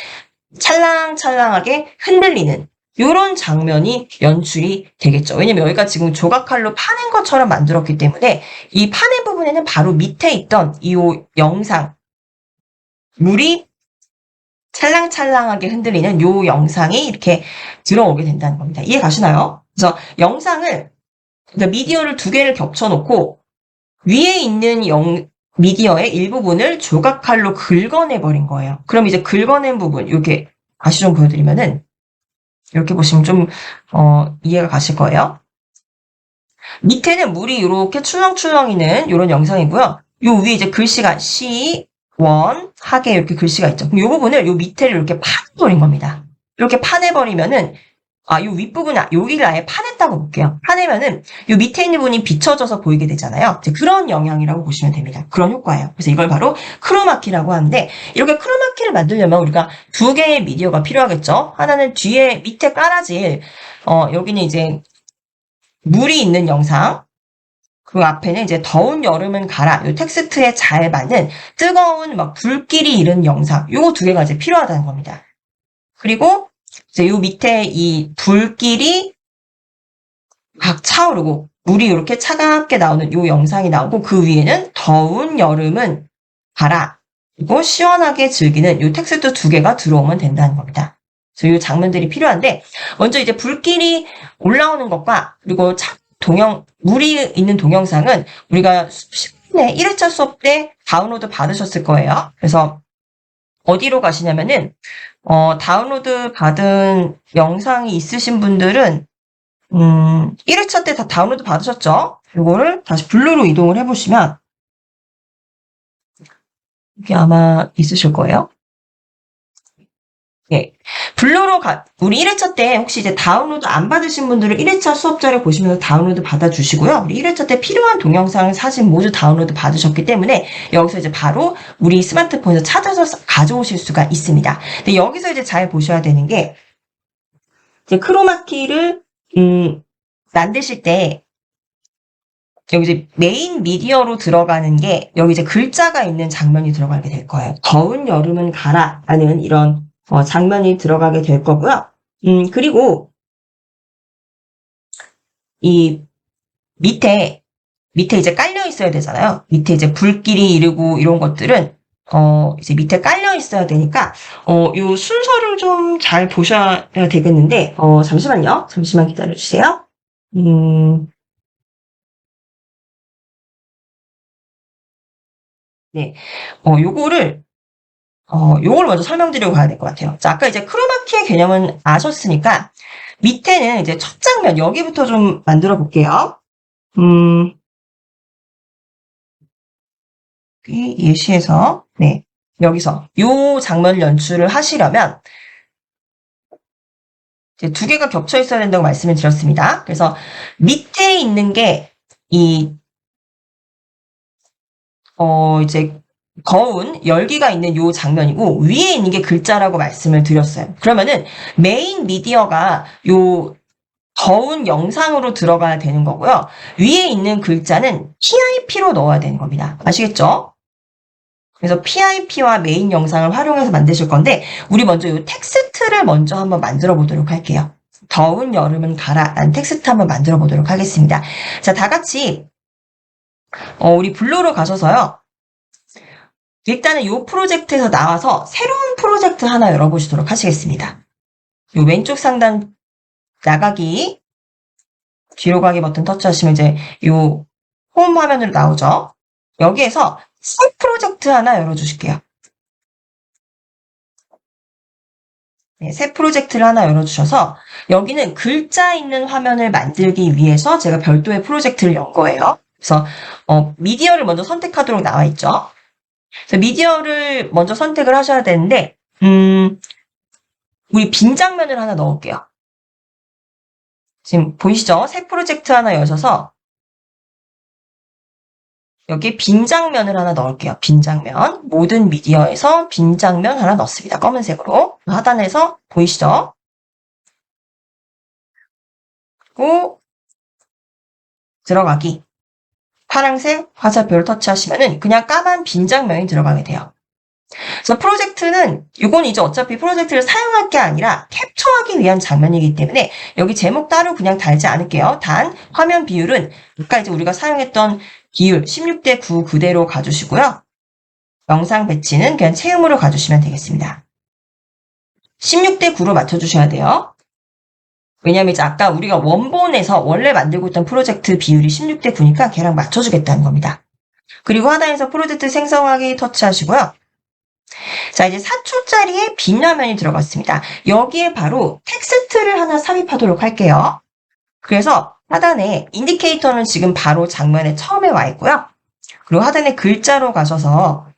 찰랑찰랑하게 흔들리는 요런 장면이 연출이 되겠죠. 왜냐면 여기가 지금 조각칼로 파낸 것처럼 만들었기 때문에 이 파낸 부분에는 바로 밑에 있던 이 영상, 물이 찰랑찰랑하게 흔들리는 요 영상이 이렇게 들어오게 된다는 겁니다. 이해 가시나요? 그래서 영상을, 그러니까 미디어를 두 개를 겹쳐놓고 위에 있는 미디어의 일부분을 조각칼로 긁어내버린 거예요. 그럼 이제 긁어낸 부분, 이렇게 다시 좀 보여드리면은, 이렇게 보시면 좀, 이해가 가실 거예요. 밑에는 물이 이렇게 출렁출렁이는 이런 영상이고요. 요 위에 이제 글씨가 하게 이렇게 글씨가 있죠. 그럼 요 부분을 요 밑에를 이렇게 파내버린 겁니다. 이렇게 파내버리면은, 요 윗부분, 여기를 아예 파냈다고 볼게요. 파내면은, 요 밑에 있는 부분이 비춰져서 보이게 되잖아요. 이제 그런 영향이라고 보시면 됩니다. 그런 효과예요. 그래서 이걸 바로 크로마키라고 하는데, 이렇게 크로마키를 만들려면 우리가 두 개의 미디어가 필요하겠죠? 하나는 뒤에, 밑에 깔아질, 여기는 이제, 물이 있는 영상, 그 앞에는 이제 더운 여름은 가라. 요 텍스트에 잘 맞는 뜨거운 막 불길이 이른 영상. 요거 두 개가 이제 필요하다는 겁니다. 그리고 이제 요 밑에 이 불길이 막 차오르고 물이 이렇게 차갑게 나오는 요 영상이 나오고 그 위에는 더운 여름은 가라. 그리고 시원하게 즐기는 요 텍스트 두 개가 들어오면 된다는 겁니다. 그래서 요 장면들이 필요한데 먼저 이제 불길이 올라오는 것과 그리고 물이 있는 동영상은 우리가 10분의 1회차 수업 때 다운로드 받으셨을 거예요. 그래서 어디로 가시냐면은 다운로드 받은 영상이 있으신 분들은 1회차 때 다 다운로드 받으셨죠? 이거를 다시 블루로 이동을 해보시면 이게 아마 있으실 거예요. 예. 블루로 우리 1회차 때 혹시 이제 다운로드 안 받으신 분들은 1회차 수업자를 보시면서 다운로드 받아주시고요. 우리 1회차 때 필요한 동영상, 사진 모두 다운로드 받으셨기 때문에 여기서 이제 바로 우리 스마트폰에서 찾아서 가져오실 수가 있습니다. 근데 여기서 이제 잘 보셔야 되는 게 이제 크로마키를 만드실 때 여기 이제 메인 미디어로 들어가는 게 여기 이제 글자가 있는 장면이 들어가게 될 거예요. 더운 여름은 가라라는 이런 장면이 들어가게 될 거고요. 그리고 이 밑에 이제 깔려 있어야 되잖아요. 밑에 이제 불길이 이르고 이런 것들은 이제 밑에 깔려 있어야 되니까 요 순서를 좀 잘 보셔야 되겠는데 잠시만요. 잠시만 기다려 주세요. 네. 요걸 먼저 설명드리고 가야 될 것 같아요. 자, 아까 이제 크로마키의 개념은 아셨으니까, 밑에는 이제 첫 장면, 여기부터 좀 만들어 볼게요. 예시에서, 네. 여기서, 요 장면 연출을 하시려면, 이제 두 개가 겹쳐 있어야 된다고 말씀을 드렸습니다. 그래서 밑에 있는 게, 이제, 거운 열기가 있는 요 장면이고 위에 있는 게 글자라고 말씀을 드렸어요. 그러면은 메인 미디어가 요 더운 영상으로 들어가야 되는 거고요. 위에 있는 글자는 PIP로 넣어야 되는 겁니다. 아시겠죠? 그래서 PIP와 메인 영상을 활용해서 만드실 건데 우리 먼저 요 텍스트를 먼저 한번 만들어 보도록 할게요. 더운 여름은 가라 라는 텍스트 한번 만들어 보도록 하겠습니다. 자, 다 같이 우리 블루로 가셔서요. 일단은 이 프로젝트에서 나와서 새로운 프로젝트 하나 열어보시도록 하시겠습니다. 이 왼쪽 상단 나가기, 뒤로 가기 버튼 터치하시면 이제 이 홈 화면으로 나오죠. 여기에서 새 프로젝트 하나 열어주실게요. 네, 새 프로젝트를 하나 열어주셔서 여기는 글자 있는 화면을 만들기 위해서 제가 별도의 프로젝트를 연 거예요. 그래서 미디어를 먼저 선택하도록 나와 있죠. 그래서 미디어를 먼저 선택을 하셔야 되는데 우리 빈 장면을 하나 넣을게요. 지금 보이시죠? 새 프로젝트 하나 여셔서 여기 빈 장면을 하나 넣을게요. 빈 장면. 모든 미디어에서 빈 장면 하나 넣습니다. 검은색으로. 하단에서 보이시죠? 그리고 들어가기. 파란색 화살표를 터치하시면은 그냥 까만 빈 장면이 들어가게 돼요. 그래서 프로젝트는 이건 이제 어차피 프로젝트를 사용할 게 아니라 캡처하기 위한 장면이기 때문에 여기 제목 따로 그냥 달지 않을게요. 단 화면 비율은 아까 이제 우리가 사용했던 비율 16:9 그대로 가주시고요. 영상 배치는 그냥 채음으로 가주시면 되겠습니다. 16:9로 맞춰주셔야 돼요. 왜냐면 이제 아까 우리가 원본에서 원래 만들고 있던 프로젝트 비율이 16:9니까 걔랑 맞춰주겠다는 겁니다. 그리고 하단에서 프로젝트 생성하기 터치하시고요. 자, 이제 4초짜리의 빈 화면이 들어갔습니다. 여기에 바로 텍스트를 하나 삽입하도록 할게요. 그래서 하단에 인디케이터는 지금 바로 장면에 처음에 와 있고요. 그리고 하단에 글자로 가셔서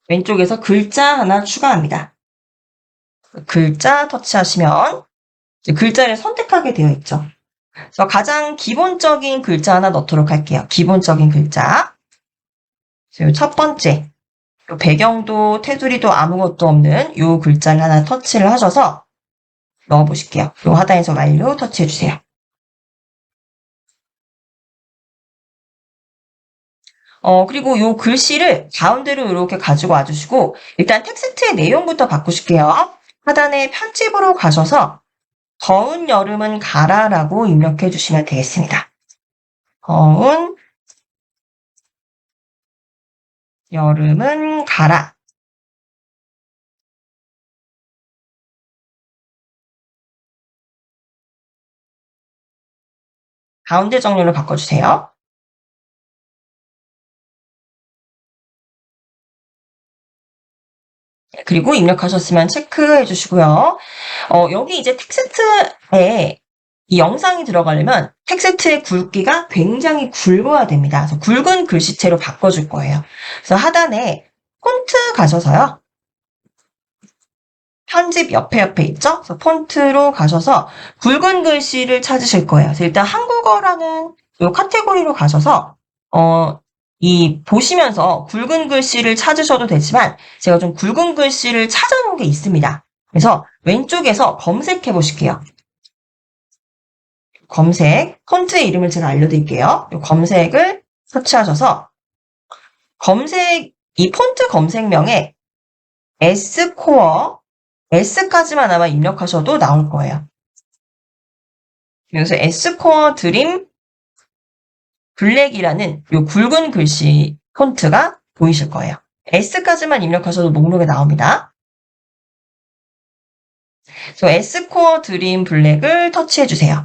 왼쪽에서 글자 하나 추가합니다. 글자 터치하시면 이제 글자를 선택하게 되어 있죠. 그래서 가장 기본적인 글자 하나 넣도록 할게요. 기본적인 글자. 첫 번째, 배경도 테두리도 아무것도 없는 이 글자를 하나 터치를 하셔서 넣어보실게요. 이 하단에서 완료 터치해주세요. 그리고 이 글씨를 가운데로 이렇게 가지고 와주시고 일단 텍스트의 내용부터 바꾸실게요. 하단에 편집으로 가셔서 더운 여름은 가라라고 입력해 주시면 되겠습니다. 더운 여름은 가라. 가운데 정렬로 바꿔주세요. 그리고 입력하셨으면 체크해 주시고요. 여기 이제 텍스트에 이 영상이 들어가려면 텍스트의 굵기가 굉장히 굵어야 됩니다. 그래서 굵은 글씨체로 바꿔줄 거예요. 그래서 하단에 폰트 가셔서요. 편집 옆에 있죠? 그래서 폰트로 가셔서 굵은 글씨를 찾으실 거예요. 그래서 일단 한국어라는 이 카테고리로 가셔서 보시면서 굵은 글씨를 찾으셔도 되지만 제가 좀 굵은 글씨를 찾아놓은 게 있습니다. 그래서 왼쪽에서 검색해 보실게요. 검색, 폰트의 이름을 제가 알려드릴게요. 이 검색을 터치하셔서 이 폰트 검색명에 S코어, S까지만 아마 입력하셔도 나올 거예요. 그래서 S코어 드림 블랙이라는 이 굵은 글씨 폰트가 보이실 거예요. S까지만 입력하셔도 목록에 나옵니다. 그래서 S코어 드림 블랙을 터치해 주세요.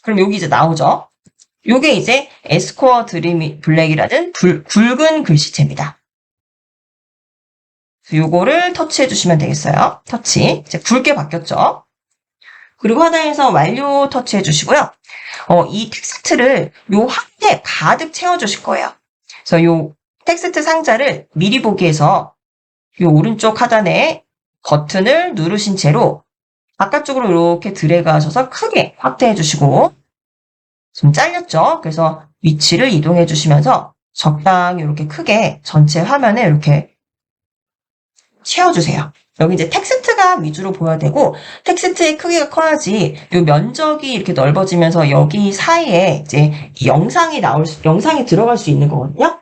그럼 여기 이제 나오죠? 요게 이제 S코어 드림 블랙이라는 굵은 글씨체입니다. 요거를 터치해 주시면 되겠어요. 터치. 이제 굵게 바뀌었죠? 그리고 하단에서 완료 터치해 주시고요. 이 텍스트를 요 확대 가득 채워주실 거예요. 그래서 요 텍스트 상자를 미리 보기에서 요 오른쪽 하단에 버튼을 누르신 채로 바깥쪽으로 이렇게 드래그 하셔서 크게 확대해 주시고 좀 잘렸죠? 그래서 위치를 이동해 주시면서 적당히 이렇게 크게 전체 화면에 이렇게 채워주세요. 여기 이제 텍스트가 위주로 보여야 되고 텍스트의 크기가 커야지 이 면적이 이렇게 넓어지면서 여기 사이에 이제 영상이 들어갈 수 있는 거거든요.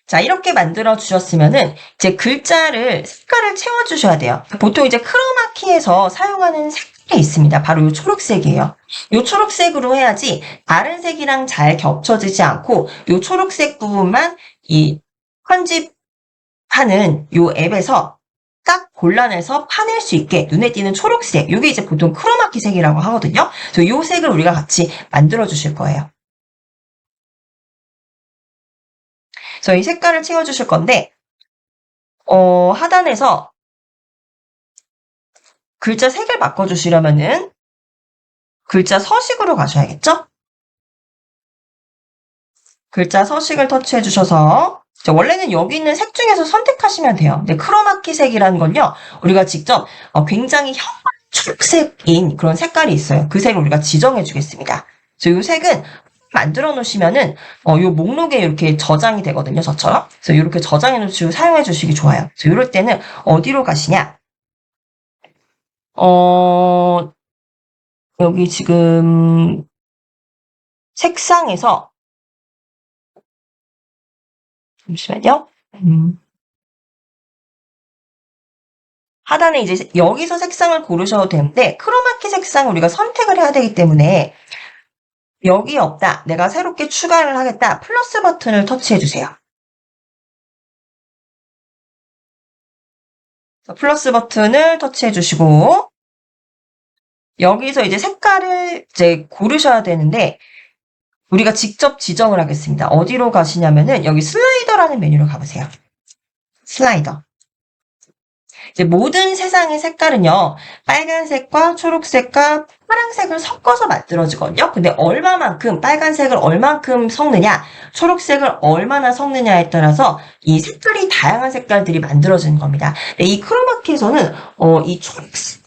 자, 이렇게 만들어 주셨으면은 이제 글자를 색깔을 채워 주셔야 돼요. 보통 이제 크로마키에서 사용하는 색깔이 있습니다. 바로 이 초록색이에요. 이 초록색으로 해야지 다른 색이랑 잘 겹쳐지지 않고 이 초록색 부분만 이 편집하는 이 앱에서 딱 골라내서 파낼 수 있게 눈에 띄는 초록색. 이게 이제 보통 크로마키 색이라고 하거든요. 그래서 이 색을 우리가 같이 만들어 주실 거예요. 그래서 이 색깔을 채워주실 건데, 하단에서 글자 색을 바꿔주시려면은 글자 서식으로 가셔야겠죠? 글자 서식을 터치해 주셔서 원래는 여기 있는 색 중에서 선택하시면 돼요. 근데 크로마키 색이라는 건요, 우리가 직접 굉장히 초록색인 그런 색깔이 있어요. 그 색을 우리가 지정해 주겠습니다. 그래서 이 색은 만들어 놓으시면은 요 목록에 이렇게 저장이 되거든요. 저처럼. 그래서 이렇게 저장해 놓으시고 사용해 주시기 좋아요. 그래서 이럴 때는 어디로 가시냐? 여기 지금 색상에서 잠시만요. 하단에 이제 여기서 색상을 고르셔도 되는데 크로마키 색상을 우리가 선택을 해야 되기 때문에 여기 없다. 내가 새롭게 추가를 하겠다. 플러스 버튼을 터치해 주세요. 플러스 버튼을 터치해 주시고 여기서 이제 색깔을 이제 고르셔야 되는데 우리가 직접 지정을 하겠습니다. 어디로 가시냐면은 여기 슬라이더라는 메뉴로 가보세요. 슬라이더. 이제 모든 세상의 색깔은요, 빨간색과 초록색과 파란색을 섞어서 만들어지거든요. 근데 얼마만큼, 빨간색을 얼만큼 섞느냐, 초록색을 얼마나 섞느냐에 따라서 이 색깔이 다양한 색깔들이 만들어지는 겁니다. 이 크로마키에서는, 이 초록색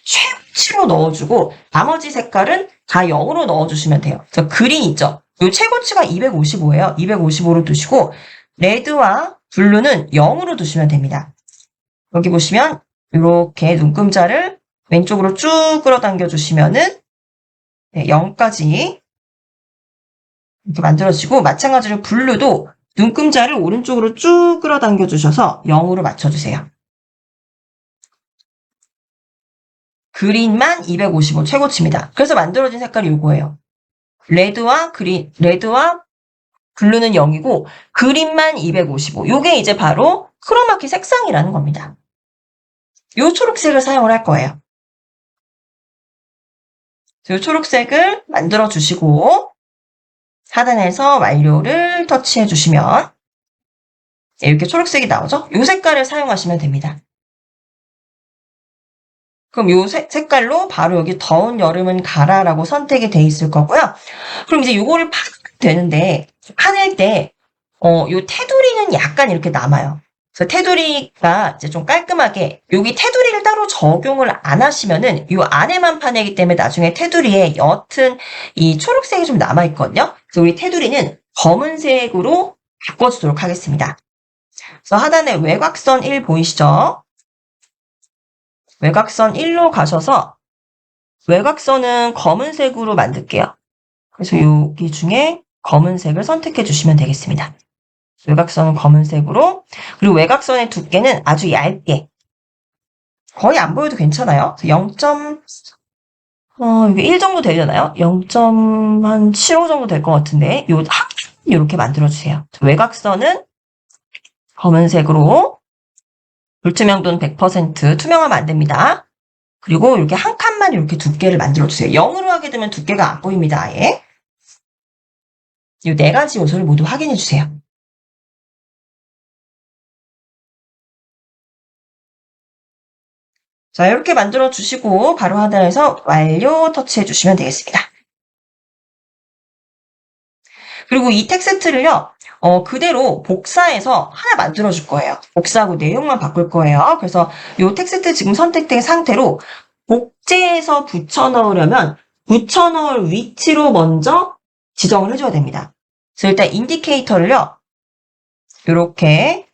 최고치로 넣어주고, 나머지 색깔은 다 0으로 넣어주시면 돼요. 저 그린 있죠? 이 최고치가 255예요. 255로 두시고, 레드와 블루는 0으로 두시면 됩니다. 여기 보시면 이렇게 눈금자를 왼쪽으로 쭉 끌어당겨 주시면은 0까지 이렇게 만들어지고 마찬가지로 블루도 눈금자를 오른쪽으로 쭉 끌어당겨 주셔서 0으로 맞춰주세요. 그린만 255 최고치입니다. 그래서 만들어진 색깔이 이거예요. 레드와 블루는 0이고 그린만 255. 요게 이제 바로 크로마키 색상이라는 겁니다. 요 초록색을 사용을 할 거예요. 요 초록색을 만들어 주시고 하단에서 완료를 터치해 주시면 이렇게 초록색이 나오죠? 요 색깔을 사용하시면 됩니다. 그럼 요 색깔로 바로 여기 더운 여름은 가라라고 선택이 돼 있을 거고요. 그럼 이제 요거를 파면 되는데 파낼 때 요 테두리는 약간 이렇게 남아요. 그래서 테두리가 이제 좀 깔끔하게 여기 테두리를 따로 적용을 안 하시면은 요 안에만 파내기 때문에 나중에 테두리에 옅은 이 초록색이 좀 남아 있거든요. 그래서 우리 테두리는 검은색으로 바꿔주도록 하겠습니다. 그래서 하단에 외곽선 1 보이시죠? 외곽선 1로 가셔서 외곽선은 검은색으로 만들게요. 그래서 여기 중에 검은색을 선택해 주시면 되겠습니다. 외곽선은 검은색으로 그리고 외곽선의 두께는 아주 얇게 거의 안 보여도 괜찮아요. 0. 이게 1 정도 되려나요? 0.75 정도 될 것 같은데 요 이렇게 만들어주세요. 외곽선은 검은색으로 불투명도는 100% 투명하면 안 됩니다. 그리고 이렇게 한 칸만 이렇게 두께를 만들어주세요. 0으로 하게 되면 두께가 안 보입니다. 아예. 이 4가지 요소를 모두 확인해 주세요. 자, 이렇게 만들어 주시고 바로 하단에서 완료 터치해 주시면 되겠습니다. 그리고 이 텍스트를요, 그대로 복사해서 하나 만들어 줄 거예요. 복사하고 내용만 바꿀 거예요. 그래서 이 텍스트 지금 선택된 상태로 복제해서 붙여 넣으려면 붙여 넣을 위치로 먼저 지정을 해줘야 됩니다. 그래서 일단 인디케이터를요, 이렇게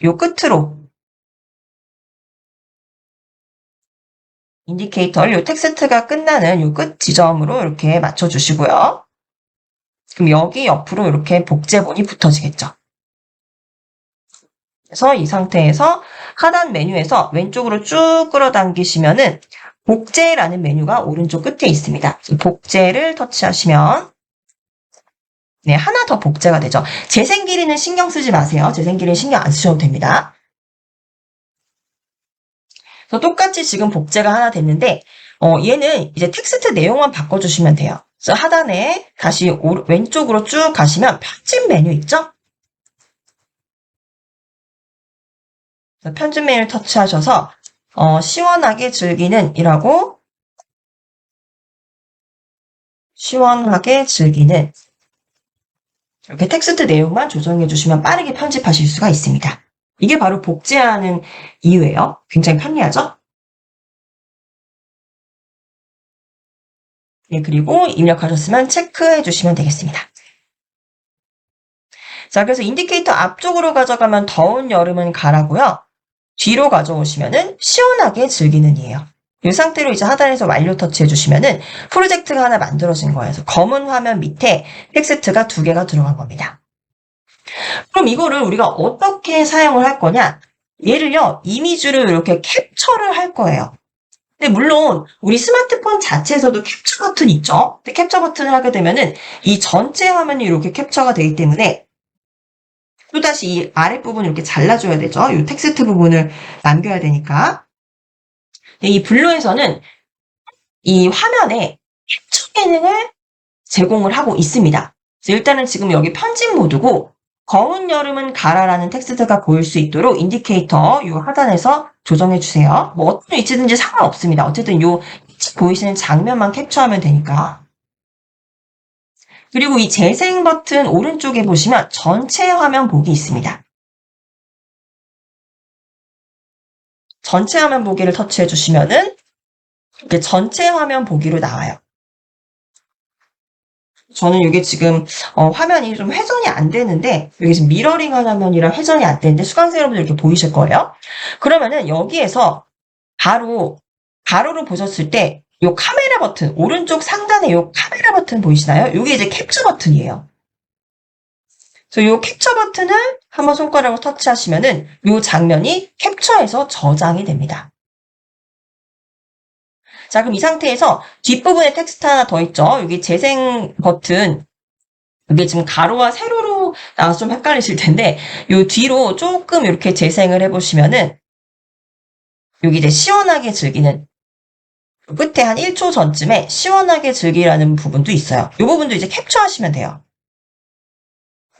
요 끝으로 인디케이터를 요 텍스트가 끝나는 요 끝 지점으로 이렇게 맞춰주시고요. 그럼 여기 옆으로 이렇게 복제본이 붙어지겠죠. 그래서 이 상태에서 하단 메뉴에서 왼쪽으로 쭉 끌어당기시면은 복제라는 메뉴가 오른쪽 끝에 있습니다. 복제를 터치하시면 네, 하나 더 복제가 되죠. 재생 길이는 신경 쓰지 마세요. 재생 길이는 신경 안 쓰셔도 됩니다. 그래서 똑같이 지금 복제가 하나 됐는데 얘는 이제 텍스트 내용만 바꿔주시면 돼요. 그래서 하단에 다시 왼쪽으로 쭉 가시면 편집 메뉴 있죠? 편집 메뉴를 터치하셔서 시원하게 즐기는 이라고 시원하게 즐기는 이렇게 텍스트 내용만 조정해 주시면 빠르게 편집하실 수가 있습니다. 이게 바로 복제하는 이유예요. 굉장히 편리하죠? 네, 그리고 입력하셨으면 체크해 주시면 되겠습니다. 자, 그래서 인디케이터 앞쪽으로 가져가면 더운 여름은 가라고요. 뒤로 가져오시면은 시원하게 즐기는 이에요. 이 상태로 이제 하단에서 완료 터치해 주시면은 프로젝트가 하나 만들어진 거예요. 그래서 검은 화면 밑에 텍스트가 2개가 들어간 겁니다. 그럼 이거를 우리가 어떻게 사용을 할 거냐? 얘를요, 이미지를 이렇게 캡처를 할 거예요. 근데 물론 우리 스마트폰 자체에서도 캡처 버튼이 있죠. 근데 캡처 버튼을 하게 되면은 이 전체 화면이 이렇게 캡처가 되기 때문에 또다시 이 아랫부분을 이렇게 잘라줘야 되죠. 이 텍스트 부분을 남겨야 되니까. 이 블루에서는 이 화면에 캡처 기능을 제공을 하고 있습니다. 그래서 일단은 지금 여기 편집 모드고 더운 여름은 가라라는 텍스트가 보일 수 있도록 인디케이터 이 하단에서 조정해 주세요. 뭐 어떤 위치든지 상관없습니다. 어쨌든 이 보이시는 장면만 캡처하면 되니까. 그리고 이 재생 버튼 오른쪽에 보시면 전체 화면 보기 있습니다. 전체 화면 보기를 터치해 주시면은 이렇게 전체 화면 보기로 나와요. 저는 이게 지금 화면이 좀 회전이 안 되는데 여기 지금 미러링 화면이라 회전이 안 되는데 수강생 여러분들 이렇게 보이실 거예요. 그러면은 여기에서 바로 가로로 보셨을 때 이 카메라 버튼 오른쪽 상단에 이 카메라 버튼 보이시나요? 이게 이제 캡처 버튼이에요. 그래서 이 캡처 버튼을 한번 손가락으로 터치하시면은 이 장면이 캡처해서 저장이 됩니다. 자, 그럼 이 상태에서 뒷부분에 텍스트 하나 더 있죠? 여기 재생 버튼. 이게 지금 가로와 세로로 나와서 좀 헷갈리실 텐데, 요 뒤로 조금 이렇게 재생을 해보시면은, 여기 이제 시원하게 즐기는, 끝에 한 1초 전쯤에 시원하게 즐기라는 부분도 있어요. 이 부분도 이제 캡처하시면 돼요.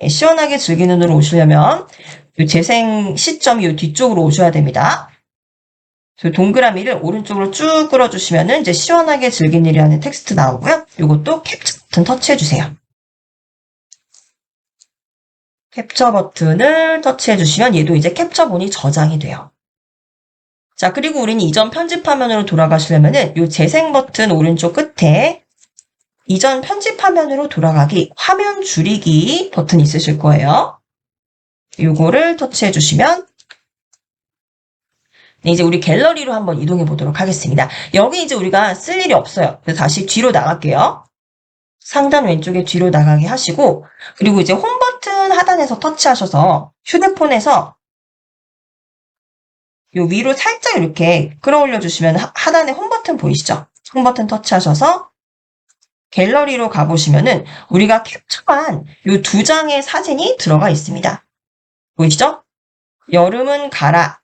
시원하게 즐기는으로 오시려면, 요 재생 시점이 요 뒤쪽으로 오셔야 됩니다. 동그라미를 오른쪽으로 쭉 끌어주시면은 이제 시원하게 즐기느라는 텍스트 나오고요. 이것도 캡처 버튼 터치해주세요. 캡처 버튼을 터치해주시면 얘도 이제 캡처본이 저장이 돼요. 자, 그리고 우리는 이전 편집 화면으로 돌아가시려면은 이 재생 버튼 오른쪽 끝에 이전 편집 화면으로 돌아가기 화면 줄이기 버튼이 있으실 거예요. 요거를 터치해주시면 네, 이제 우리 갤러리로 한번 이동해 보도록 하겠습니다. 여기 이제 우리가 쓸 일이 없어요. 그래서 다시 뒤로 나갈게요. 상단 왼쪽에 뒤로 나가게 하시고 그리고 이제 홈 버튼 하단에서 터치하셔서 휴대폰에서 요 위로 살짝 이렇게 끌어올려 주시면 하단에 홈 버튼 보이시죠? 홈 버튼 터치하셔서 갤러리로 가보시면은 우리가 캡처한 요 2장의 사진이 들어가 있습니다. 보이시죠? 여름은 가라.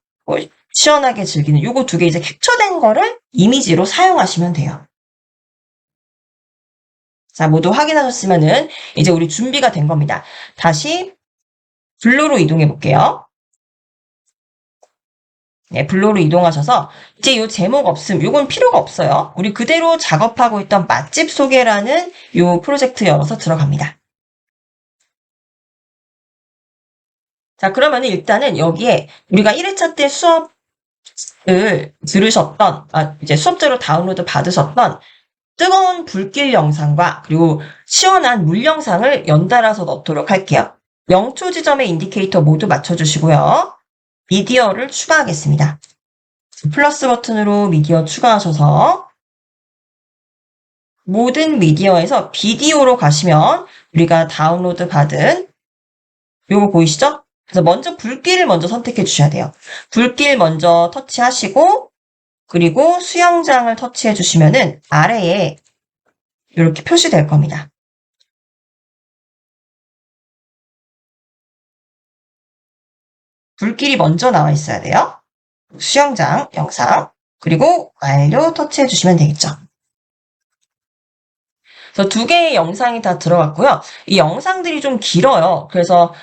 시원하게 즐기는 요거 2개 이제 캡처된 거를 이미지로 사용하시면 돼요. 자, 모두 확인하셨으면은 이제 우리 준비가 된 겁니다. 다시 블루로 이동해 볼게요. 네, 블루로 이동하셔서 이제 요 제목 없음, 요건 필요가 없어요. 우리 그대로 작업하고 있던 맛집 소개라는 요 프로젝트 열어서 들어갑니다. 자, 그러면은 일단은 여기에 우리가 1회차 때 수업을 들으셨던, 이제 수업자로 다운로드 받으셨던 뜨거운 불길 영상과 그리고 시원한 물 영상을 연달아서 넣도록 할게요. 0초 지점에 인디케이터 모두 맞춰주시고요. 미디어를 추가하겠습니다. 플러스 버튼으로 미디어 추가하셔서 모든 미디어에서 비디오로 가시면 우리가 다운로드 받은 요거 보이시죠? 그래서 먼저 불길을 먼저 선택해 주셔야 돼요. 불길 먼저 터치하시고 그리고 수영장을 터치해 주시면은 아래에 이렇게 표시될 겁니다. 불길이 먼저 나와 있어야 돼요. 수영장 영상 그리고 완료 터치해 주시면 되겠죠. 그래서 2개의 영상이 다 들어갔고요. 이 영상들이 좀 길어요. 그래서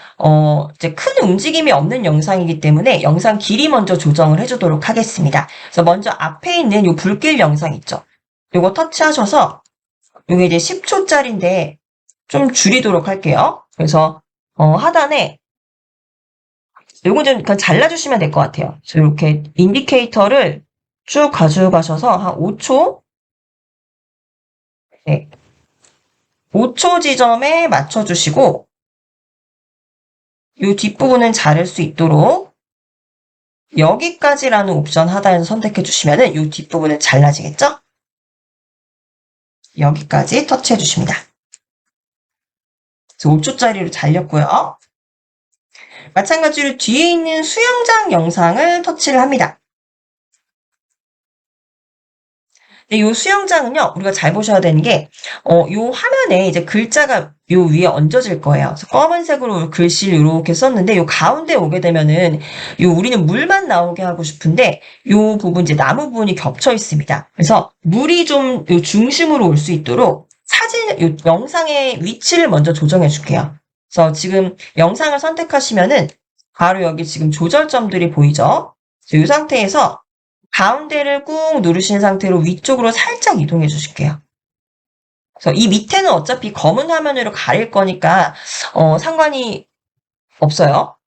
이제 큰 움직임이 없는 영상이기 때문에 영상 길이 먼저 조정을 해주도록 하겠습니다. 그래서 먼저 앞에 있는 이 불길 영상 있죠. 이거 터치하셔서 이게 이제 10초짜리인데 좀 줄이도록 할게요. 그래서 하단에 요거 좀 그냥 잘라주시면 될 것 같아요. 그래서 이렇게 인디케이터를 쭉 가져가셔서 한 5초 네. 5초 지점에 맞춰주시고 이 뒷부분은 자를 수 있도록 여기까지라는 옵션 하단에서 선택해 주시면은 이 뒷부분은 잘라지겠죠? 여기까지 터치해 주십니다. 5초짜리로 잘렸고요. 마찬가지로 뒤에 있는 수영장 영상을 터치를 합니다. 네, 요 수영장은요, 우리가 잘 보셔야 되는 게, 요 화면에 이제 글자가 요 위에 얹어질 거예요. 그래서 검은색으로 글씨를 이렇게 썼는데, 요 가운데 오게 되면은, 우리는 물만 나오게 하고 싶은데, 요 부분 이제 나무 부분이 겹쳐 있습니다. 그래서 물이 좀 요 중심으로 올 수 있도록 요 영상의 위치를 먼저 조정해 줄게요. 그래서 지금 영상을 선택하시면은, 바로 여기 지금 조절점들이 보이죠? 이 상태에서 가운데를 꾹 누르신 상태로 위쪽으로 살짝 이동해 주실게요. 그래서 이 밑에는 어차피 검은 화면으로 가릴 거니까 상관이 없어요.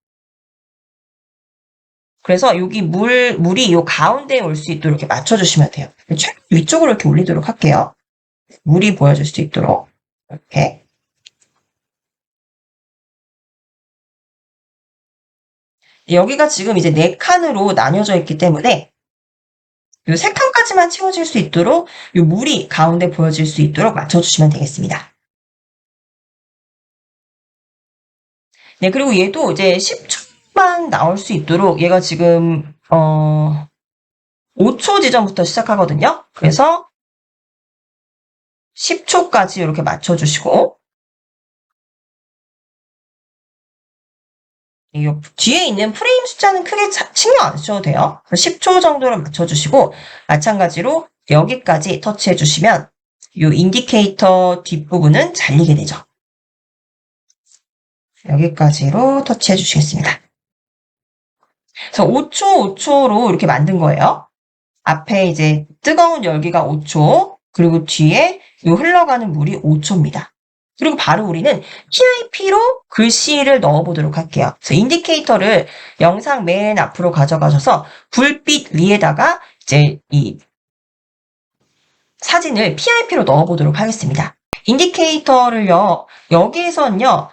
그래서 여기 물이 요 가운데에 올 수 있도록 이렇게 맞춰주시면 돼요. 위쪽으로 이렇게 올리도록 할게요. 물이 보여줄 수 있도록 이렇게. 여기가 지금 이제 4칸으로 나뉘어져 있기 때문에 요 3칸까지만 채워질 수 있도록 요 물이 가운데 보여질 수 있도록 맞춰주시면 되겠습니다. 네, 그리고 얘도 이제 10초만 나올 수 있도록 얘가 지금 5초 지점부터 시작하거든요. 그래서 10초까지 이렇게 맞춰주시고 이 뒤에 있는 프레임 숫자는 크게 신경 안 쓰셔도 돼요. 10초 정도로 맞춰주시고 마찬가지로 여기까지 터치해 주시면 이 인디케이터 뒷부분은 잘리게 되죠. 여기까지로 터치해 주시겠습니다. 그래서 5초, 5초로 이렇게 만든 거예요. 앞에 이제 뜨거운 열기가 5초, 그리고 뒤에 이 흘러가는 물이 5초입니다. 그리고 바로 우리는 PIP로 글씨를 넣어보도록 할게요. 그래서 인디케이터를 영상 맨 앞으로 가져가셔서 불빛 위에다가 이제 이 사진을 PIP로 넣어보도록 하겠습니다. 인디케이터를요, 여기에서는요,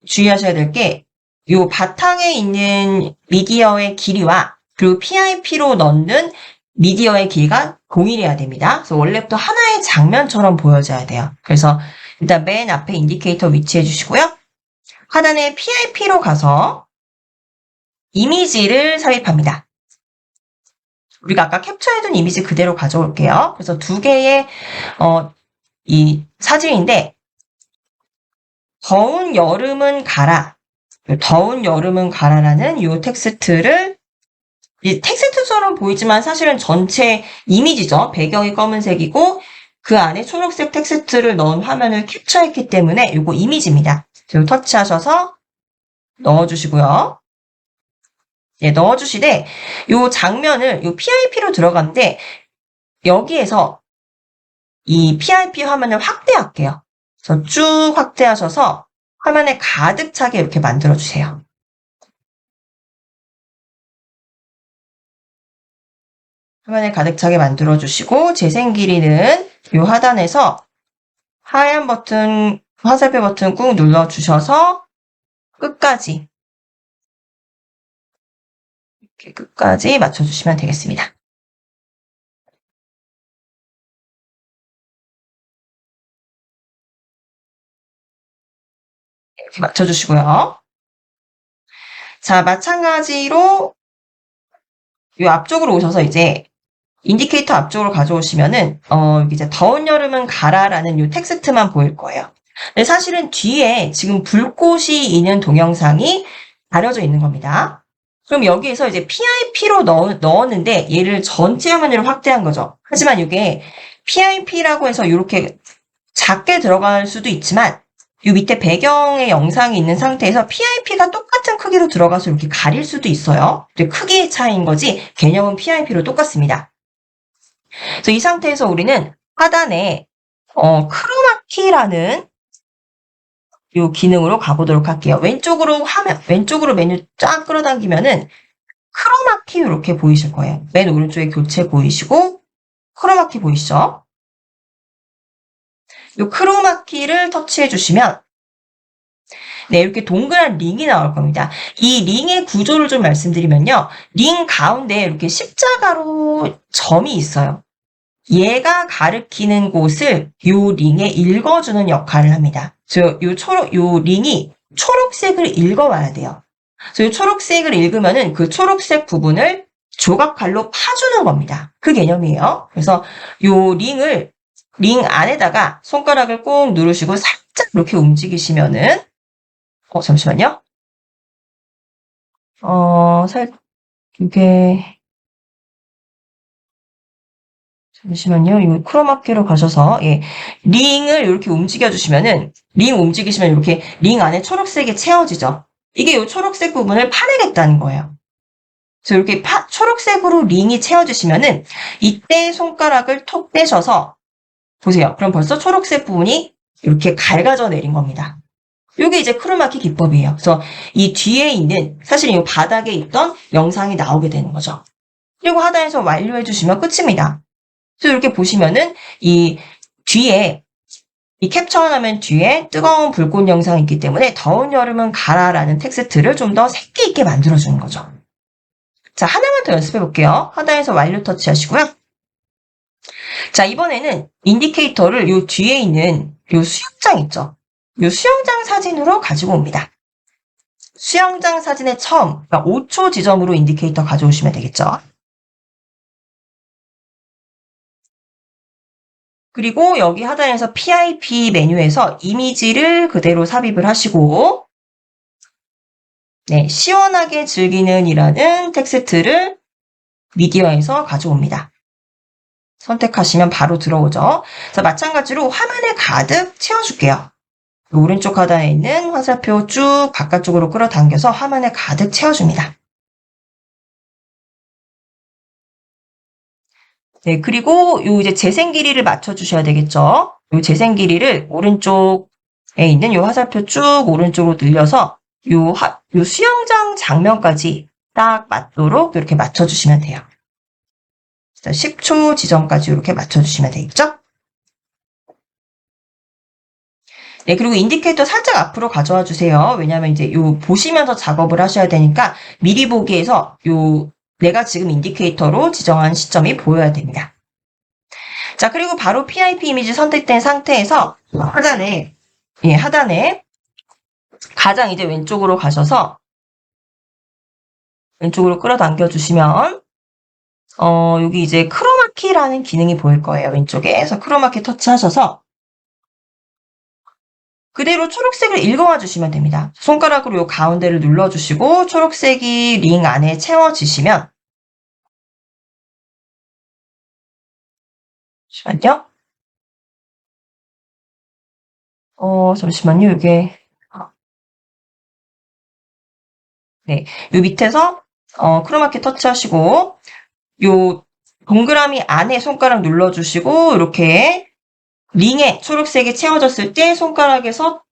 주의하셔야 될 게, 요 바탕에 있는 미디어의 길이와 그리고 PIP로 넣는 미디어의 길이가 동일해야 됩니다. 그래서 원래부터 하나의 장면처럼 보여져야 돼요. 그래서 일단 맨 앞에 인디케이터 위치해 주시고요. 하단에 PIP로 가서 이미지를 삽입합니다. 우리가 아까 캡처해둔 이미지 그대로 가져올게요. 그래서 2개의 이 사진인데 더운 여름은 가라. 더운 여름은 가라라는 이 텍스트를 텍스트처럼 보이지만 사실은 전체 이미지죠. 배경이 검은색이고 그 안에 초록색 텍스트를 넣은 화면을 캡처했기 때문에 이거 이미지입니다. 그리고 터치하셔서 넣어주시고요. 네, 넣어주시되 이 장면을 이 PIP로 들어가는데 여기에서 이 PIP 화면을 확대할게요. 그래서 쭉 확대하셔서 화면에 가득 차게 이렇게 만들어주세요. 화면에 가득 차게 만들어주시고 재생 길이는 이 하단에서 하얀 버튼, 화살표 버튼 꾹 눌러주셔서 끝까지 이렇게 끝까지 맞춰주시면 되겠습니다. 이렇게 맞춰주시고요. 자, 마찬가지로 이 앞쪽으로 오셔서 이제 인디케이터 앞쪽으로 가져오시면은 여기 이제 더운 여름은 가라라는 이 텍스트만 보일 거예요. 근데 사실은 뒤에 지금 불꽃이 있는 동영상이 가려져 있는 겁니다. 그럼 여기에서 이제 PIP로 넣었는데 얘를 전체 화면으로 확대한 거죠. 하지만 이게 PIP라고 해서 이렇게 작게 들어갈 수도 있지만 이 밑에 배경의 영상이 있는 상태에서 PIP가 똑같은 크기로 들어가서 이렇게 가릴 수도 있어요. 크기의 차이인 거지 개념은 PIP로 똑같습니다. 그래서 이 상태에서 우리는 하단에 크로마키라는 이 기능으로 가보도록 할게요. 왼쪽으로 메뉴 쫙 끌어당기면은 크로마키 이렇게 보이실 거예요. 맨 오른쪽에 교체 보이시고 크로마키 보이시죠? 요 크로마키를 터치해 주시면 네, 이렇게 동그란 링이 나올 겁니다. 이 링의 구조를 좀 말씀드리면요. 링 가운데 이렇게 십자가로 점이 있어요. 얘가 가리키는 곳을 요 링에 읽어주는 역할을 합니다. 요 링이 초록색을 읽어와야 돼요. 그래서 요 초록색을 읽으면은 그 초록색 부분을 조각칼로 파주는 겁니다. 그 개념이에요. 그래서 요 링 안에다가 손가락을 꾹 누르시고 살짝 이렇게 움직이시면은, 잠시만요. 이게, 잠시만요. 이 크로마키로 가셔서, 예, 링을 이렇게 움직여주시면은, 링 움직이시면 이렇게 링 안에 초록색이 채워지죠. 이게 이 초록색 부분을 파내겠다는 거예요. 그래서 이렇게 초록색으로 링이 채워지시면은, 이때 손가락을 톡 떼셔서, 보세요. 그럼 벌써 초록색 부분이 이렇게 갈가져 내린 겁니다. 이게 이제 크로마키 기법이에요. 그래서 이 뒤에 있는, 사실 이 바닥에 있던 영상이 나오게 되는 거죠. 그리고 하단에서 완료해 주시면 끝입니다. 그래서 이렇게 보시면은 이 뒤에 이 캡처 화면 뒤에 뜨거운 불꽃 영상이 있기 때문에 더운 여름은 가라라는 텍스트를 좀 더 생기 있게 만들어주는 거죠. 자, 하나만 더 연습해 볼게요. 하단에서 완료 터치 하시고요. 자, 이번에는 인디케이터를 요 뒤에 있는 요 수영장 있죠? 요 수영장 사진으로 가지고 옵니다. 수영장 사진의 처음, 그러니까 5초 지점으로 인디케이터 가져오시면 되겠죠? 그리고 여기 하단에서 PIP 메뉴에서 이미지를 그대로 삽입을 하시고, 네, 시원하게 즐기는 이라는 텍스트를 미디어에서 가져옵니다. 선택하시면 바로 들어오죠. 자, 마찬가지로 화면에 가득 채워줄게요. 오른쪽 하단에 있는 화살표 쭉 바깥쪽으로 끌어당겨서 화면에 가득 채워줍니다. 네, 그리고 요 이제 재생 길이를 맞춰주셔야 되겠죠. 요 재생 길이를 오른쪽에 있는 요 화살표 쭉 오른쪽으로 늘려서 요 수영장 장면까지 딱 맞도록 이렇게 맞춰주시면 돼요. 자, 10초 지점까지 이렇게 맞춰주시면 되겠죠? 네, 그리고 인디케이터 살짝 앞으로 가져와 주세요. 왜냐하면 이제 요 보시면서 작업을 하셔야 되니까 미리 보기에서 요 내가 지금 인디케이터로 지정한 시점이 보여야 됩니다. 자, 그리고 바로 PIP 이미지 선택된 상태에서 하단에 가장 이제 왼쪽으로 가셔서 왼쪽으로 끌어당겨 주시면 여기 이제 크로마키라는 기능이 보일 거예요. 왼쪽에. 그래서 크로마키 터치하셔서 그대로 초록색을 읽어와 주시면 됩니다. 손가락으로 요 가운데를 눌러주시고 초록색이 링 안에 채워지시면 잠시만요. 이게 네, 요 밑에서 크로마키 터치하시고 요 동그라미 안에 손가락 눌러주시고 이렇게 링에 초록색이 채워졌을 때 손가락에서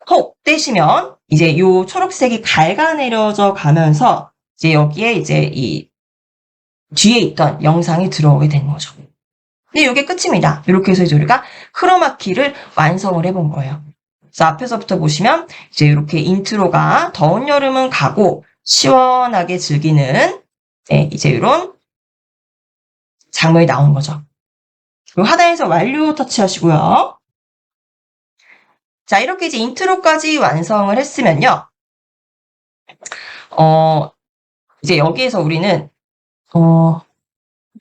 톡 떼시면 이제 요 초록색이 갉아내려져 가면서 이제 여기에 이제 이 뒤에 있던 영상이 들어오게 되는 거죠. 네, 이게 끝입니다. 이렇게 해서 이제 우리가 크로마키를 완성을 해본 거예요. 그래서 앞에서부터 보시면 이제 이렇게 인트로가 더운 여름은 가고 시원하게 즐기는 네, 이제 이런 장면이 나온 거죠. 그리고 하단에서 완료 터치하시고요. 자, 이렇게 이제 인트로까지 완성을 했으면요. 이제 여기에서 우리는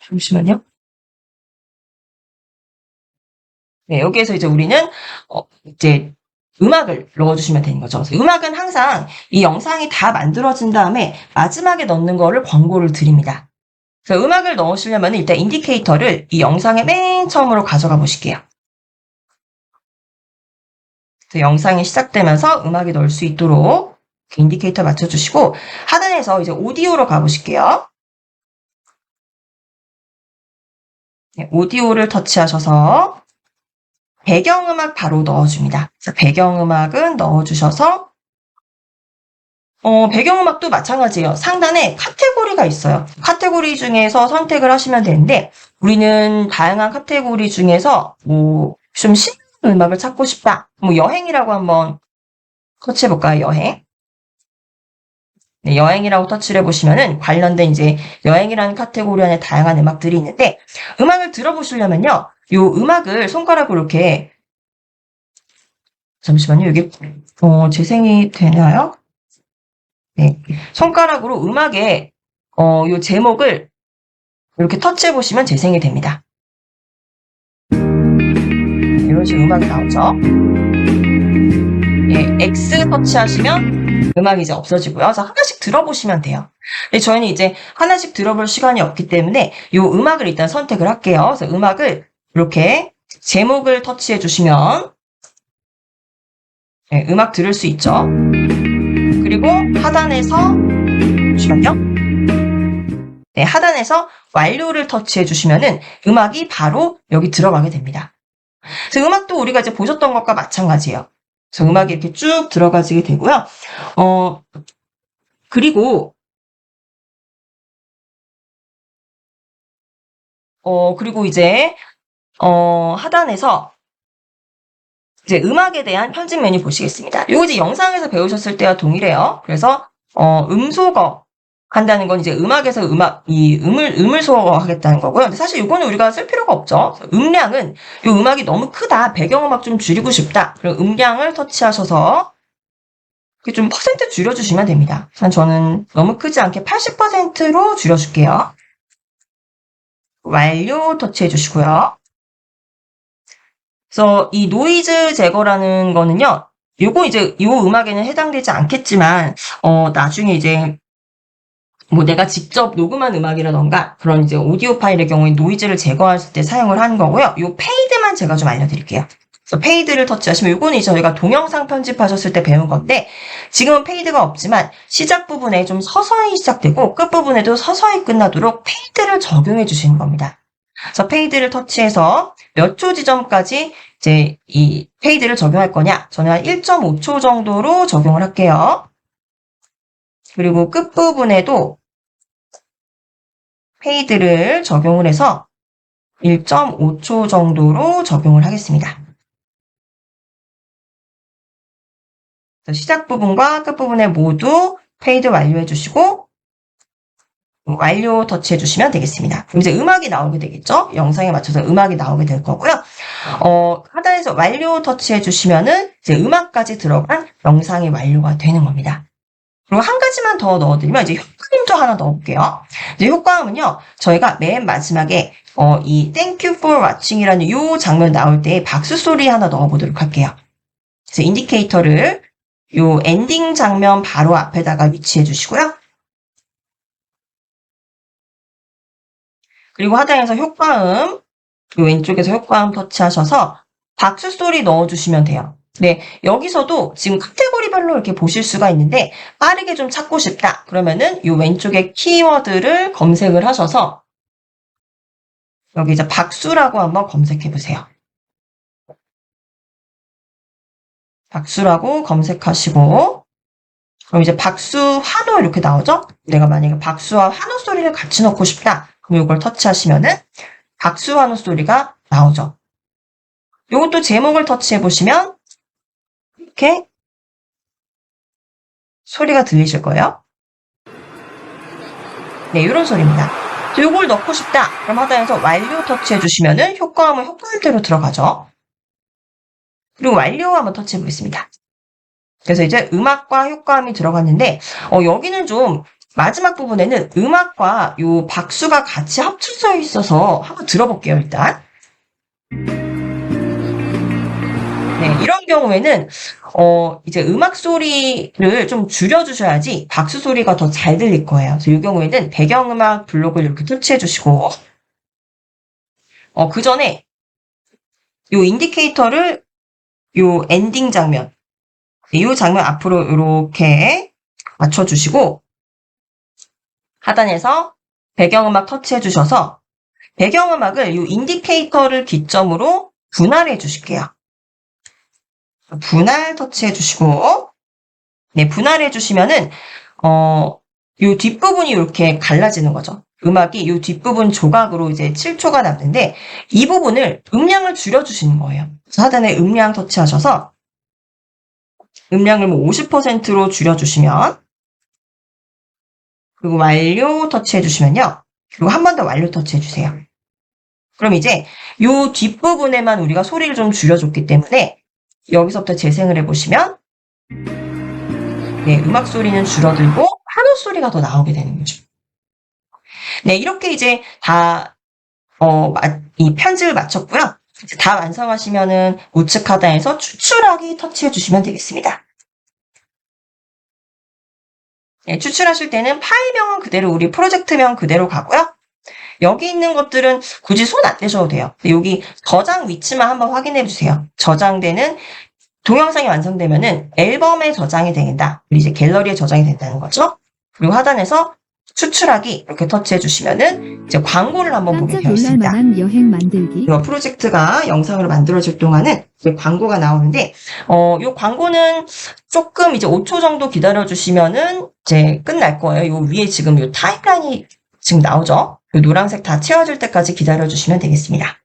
잠시만요. 네, 여기에서 이제 우리는 이제 음악을 넣어주시면 되는 거죠. 그래서 음악은 항상 이 영상이 다 만들어진 다음에 마지막에 넣는 거를 권고를 드립니다. 그래서 음악을 넣으시려면 일단 인디케이터를 이 영상의 맨 처음으로 가져가 보실게요. 영상이 시작되면서 음악이 넣을 수 있도록 인디케이터 맞춰주시고 하단에서 이제 오디오로 가보실게요. 네, 오디오를 터치하셔서 배경음악 바로 넣어줍니다. 그래서 배경음악은 넣어주셔서 배경음악도 마찬가지예요. 상단에 카테고리가 있어요. 카테고리 중에서 선택을 하시면 되는데 우리는 다양한 카테고리 중에서 좀 신나는 음악을 찾고 싶다. 뭐 여행이라고 한번 터치해볼까요? 여행. 네, 여행이라고 터치를 해보시면은 관련된 이제 여행이라는 카테고리 안에 다양한 음악들이 있는데 음악을 들어보시려면요. 요 음악을 손가락으로 이렇게 잠시만요. 이게 재생이 되나요? 네. 손가락으로 음악의 요 제목을 이렇게 터치해 보시면 재생이 됩니다. 이런 식으로 음악이 나오죠. 예, X 터치하시면 음악이 이제 없어지고요. 그래서 하나씩 들어보시면 돼요. 근데 저희는 이제 하나씩 들어볼 시간이 없기 때문에 이 음악을 일단 선택을 할게요. 그래서 음악을 이렇게 제목을 터치해 주시면 네, 음악 들을 수 있죠. 그리고 하단에서 잠시만요. 네, 하단에서 완료를 터치해 주시면은 음악이 바로 여기 들어가게 됩니다. 그래서 음악도 우리가 이제 보셨던 것과 마찬가지예요. 그래서 음악이 이렇게 쭉 들어가지게 되고요. 그리고 이제 하단에서 이제 음악에 대한 편집 메뉴 보시겠습니다. 요거 이제 영상에서 배우셨을 때와 동일해요. 그래서 음소거 한다는 건 이제 음악에서 음을 소거 하겠다는 거고요. 근데 사실 이거는 우리가 쓸 필요가 없죠. 음량은 이 음악이 너무 크다. 배경음악 좀 줄이고 싶다. 그럼 음량을 터치하셔서 이렇게 좀 퍼센트 줄여주시면 됩니다. 저는 너무 크지 않게 80%로 줄여줄게요. 완료 터치해 주시고요. 그래서 이 노이즈 제거라는 거는요. 요거 이제 요 음악에는 해당되지 않겠지만 나중에 이제 뭐 내가 직접 녹음한 음악이라던가 그런 이제 오디오 파일의 경우에 노이즈를 제거할 때 사용을 하는 거고요. 요 페이드만 제가 좀 알려드릴게요. 그래서 페이드를 터치하시면 요거는 이제 저희가 동영상 편집하셨을 때 배운 건데 지금은 페이드가 없지만 시작 부분에 좀 서서히 시작되고 끝 부분에도 서서히 끝나도록 페이드를 적용해 주시는 겁니다. 그래서 페이드를 터치해서 몇 초 지점까지 이제 이 페이드를 적용할 거냐? 저는 한 1.5초 정도로 적용을 할게요. 그리고 끝부분에도 페이드를 적용을 해서 1.5초 정도로 적용을 하겠습니다. 시작 부분과 끝 부분에 모두 페이드 완료해 주시고 완료 터치해 주시면 되겠습니다. 그럼 이제 음악이 나오게 되겠죠? 영상에 맞춰서 음악이 나오게 될 거고요. 하단에서 완료 터치해 주시면은 이제 음악까지 들어간 영상이 완료가 되는 겁니다. 그리고 한 가지만 더 넣어드리면 이제 효과음도 하나 넣어볼게요. 이제 효과음은요, 저희가 맨 마지막에 이 Thank you for watching이라는 이 장면 나올 때 박수 소리 하나 넣어보도록 할게요. 그래서 인디케이터를 이 엔딩 장면 바로 앞에다가 위치해 주시고요. 그리고 하단에서 효과음, 이 왼쪽에서 효과음 터치하셔서 박수 소리 넣어주시면 돼요. 네, 여기서도 지금 카테고리별로 이렇게 보실 수가 있는데 빠르게 좀 찾고 싶다. 그러면은 이 왼쪽에 키워드를 검색을 하셔서 여기 이제 박수라고 한번 검색해 보세요. 박수라고 검색하시고 그럼 이제 박수 환호 이렇게 나오죠? 내가 만약에 박수와 환호 소리를 같이 넣고 싶다. 그럼 이걸 터치하시면은 박수 환호 소리가 나오죠. 이것도 제목을 터치해 보시면 이렇게 소리가 들리실 거예요. 네, 이런 소리입니다. 이걸 넣고 싶다. 그럼 하단에서 완료 터치해 주시면은 효과음은 효과음대로 들어가죠. 그리고 완료 한번 터치해 보겠습니다. 그래서 이제 음악과 효과음이 들어갔는데 여기는 좀 마지막 부분에는 음악과 요 박수가 같이 합쳐져 있어서 한번 들어볼게요, 일단. 네, 이런 경우에는 이제 음악 소리를 좀 줄여주셔야지 박수 소리가 더 잘 들릴 거예요. 그래서 이 경우에는 배경음악 블록을 이렇게 터치해 주시고 그 전에 요 인디케이터를 요 엔딩 장면 이 장면 앞으로 이렇게 맞춰주시고 하단에서 배경음악 터치해 주셔서 배경음악을 이 인디케이터를 기점으로 분할해 주실게요. 분할 터치해 주시고 네, 분할해 주시면은 이 뒷부분이 이렇게 갈라지는 거죠. 음악이 이 뒷부분 조각으로 이제 7초가 남는데 이 부분을 음량을 줄여주시는 거예요. 그래서 하단에 음량 터치하셔서 음량을 뭐 50%로 줄여주시면 그리고 완료 터치해주시면요. 그리고 한 번 더 완료 터치해주세요. 그럼 이제 이 뒷부분에만 우리가 소리를 좀 줄여줬기 때문에 여기서부터 재생을 해보시면 네, 음악 소리는 줄어들고 환호 소리가 더 나오게 되는 거죠. 네, 이렇게 이제 다 이 편집을 마쳤고요. 이제 다 완성하시면은 우측 하단에서 추출하기 터치해 주시면 되겠습니다. 네, 추출하실 때는 파일명은 그대로 우리 프로젝트명 그대로 가고요. 여기 있는 것들은 굳이 손 안 떼셔도 돼요. 여기 저장 위치만 한번 확인해 주세요. 저장되는 동영상이 완성되면은 앨범에 저장이 된다. 이제 갤러리에 저장이 된다는 거죠. 그리고 하단에서 추출하기 이렇게 터치해 주시면은 이제 광고를 한번 보게 되어 있습니다. 만한 여행 만들기. 이 프로젝트가 영상으로 만들어질 동안은 이제 광고가 나오는데, 요 광고는 조금 이제 5초 정도 기다려 주시면은 이제 끝날 거예요. 요 위에 지금 요 타임라인이 지금 나오죠? 요 노란색 다 채워질 때까지 기다려 주시면 되겠습니다.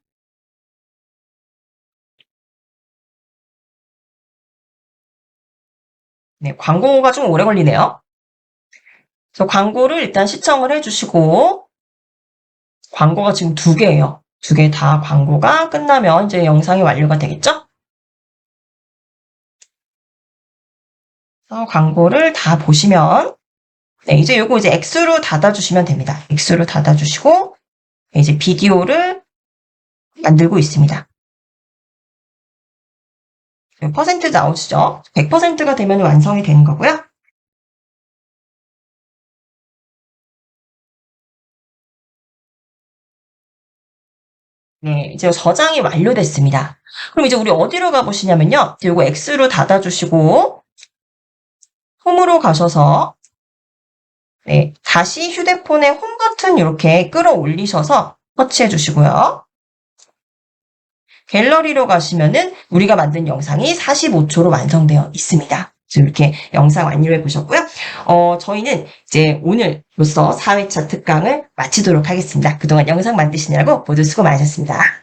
네, 광고가 좀 오래 걸리네요. 그래서 광고를 일단 시청을 해주시고, 광고가 지금 2개예요. 2개 다 광고가 끝나면 이제 영상이 완료가 되겠죠? 그래서 광고를 다 보시면, 네, 이제 요거 이제 X로 닫아주시면 됩니다. X로 닫아주시고, 이제 비디오를 만들고 있습니다. 퍼센트 나오시죠? 100%가 되면 완성이 되는 거고요. 네, 이제 저장이 완료됐습니다. 그럼 이제 우리 어디로 가보시냐면요. 요거 X로 닫아주시고, 홈으로 가셔서, 네, 다시 휴대폰의 홈 버튼 이렇게 끌어올리셔서 터치해 주시고요. 갤러리로 가시면은 우리가 만든 영상이 45초로 완성되어 있습니다. 이렇게 영상 완료해 보셨고요. 저희는 이제 오늘로써 4회차 특강을 마치도록 하겠습니다. 그동안 영상 만드시느라고 모두 수고 많으셨습니다.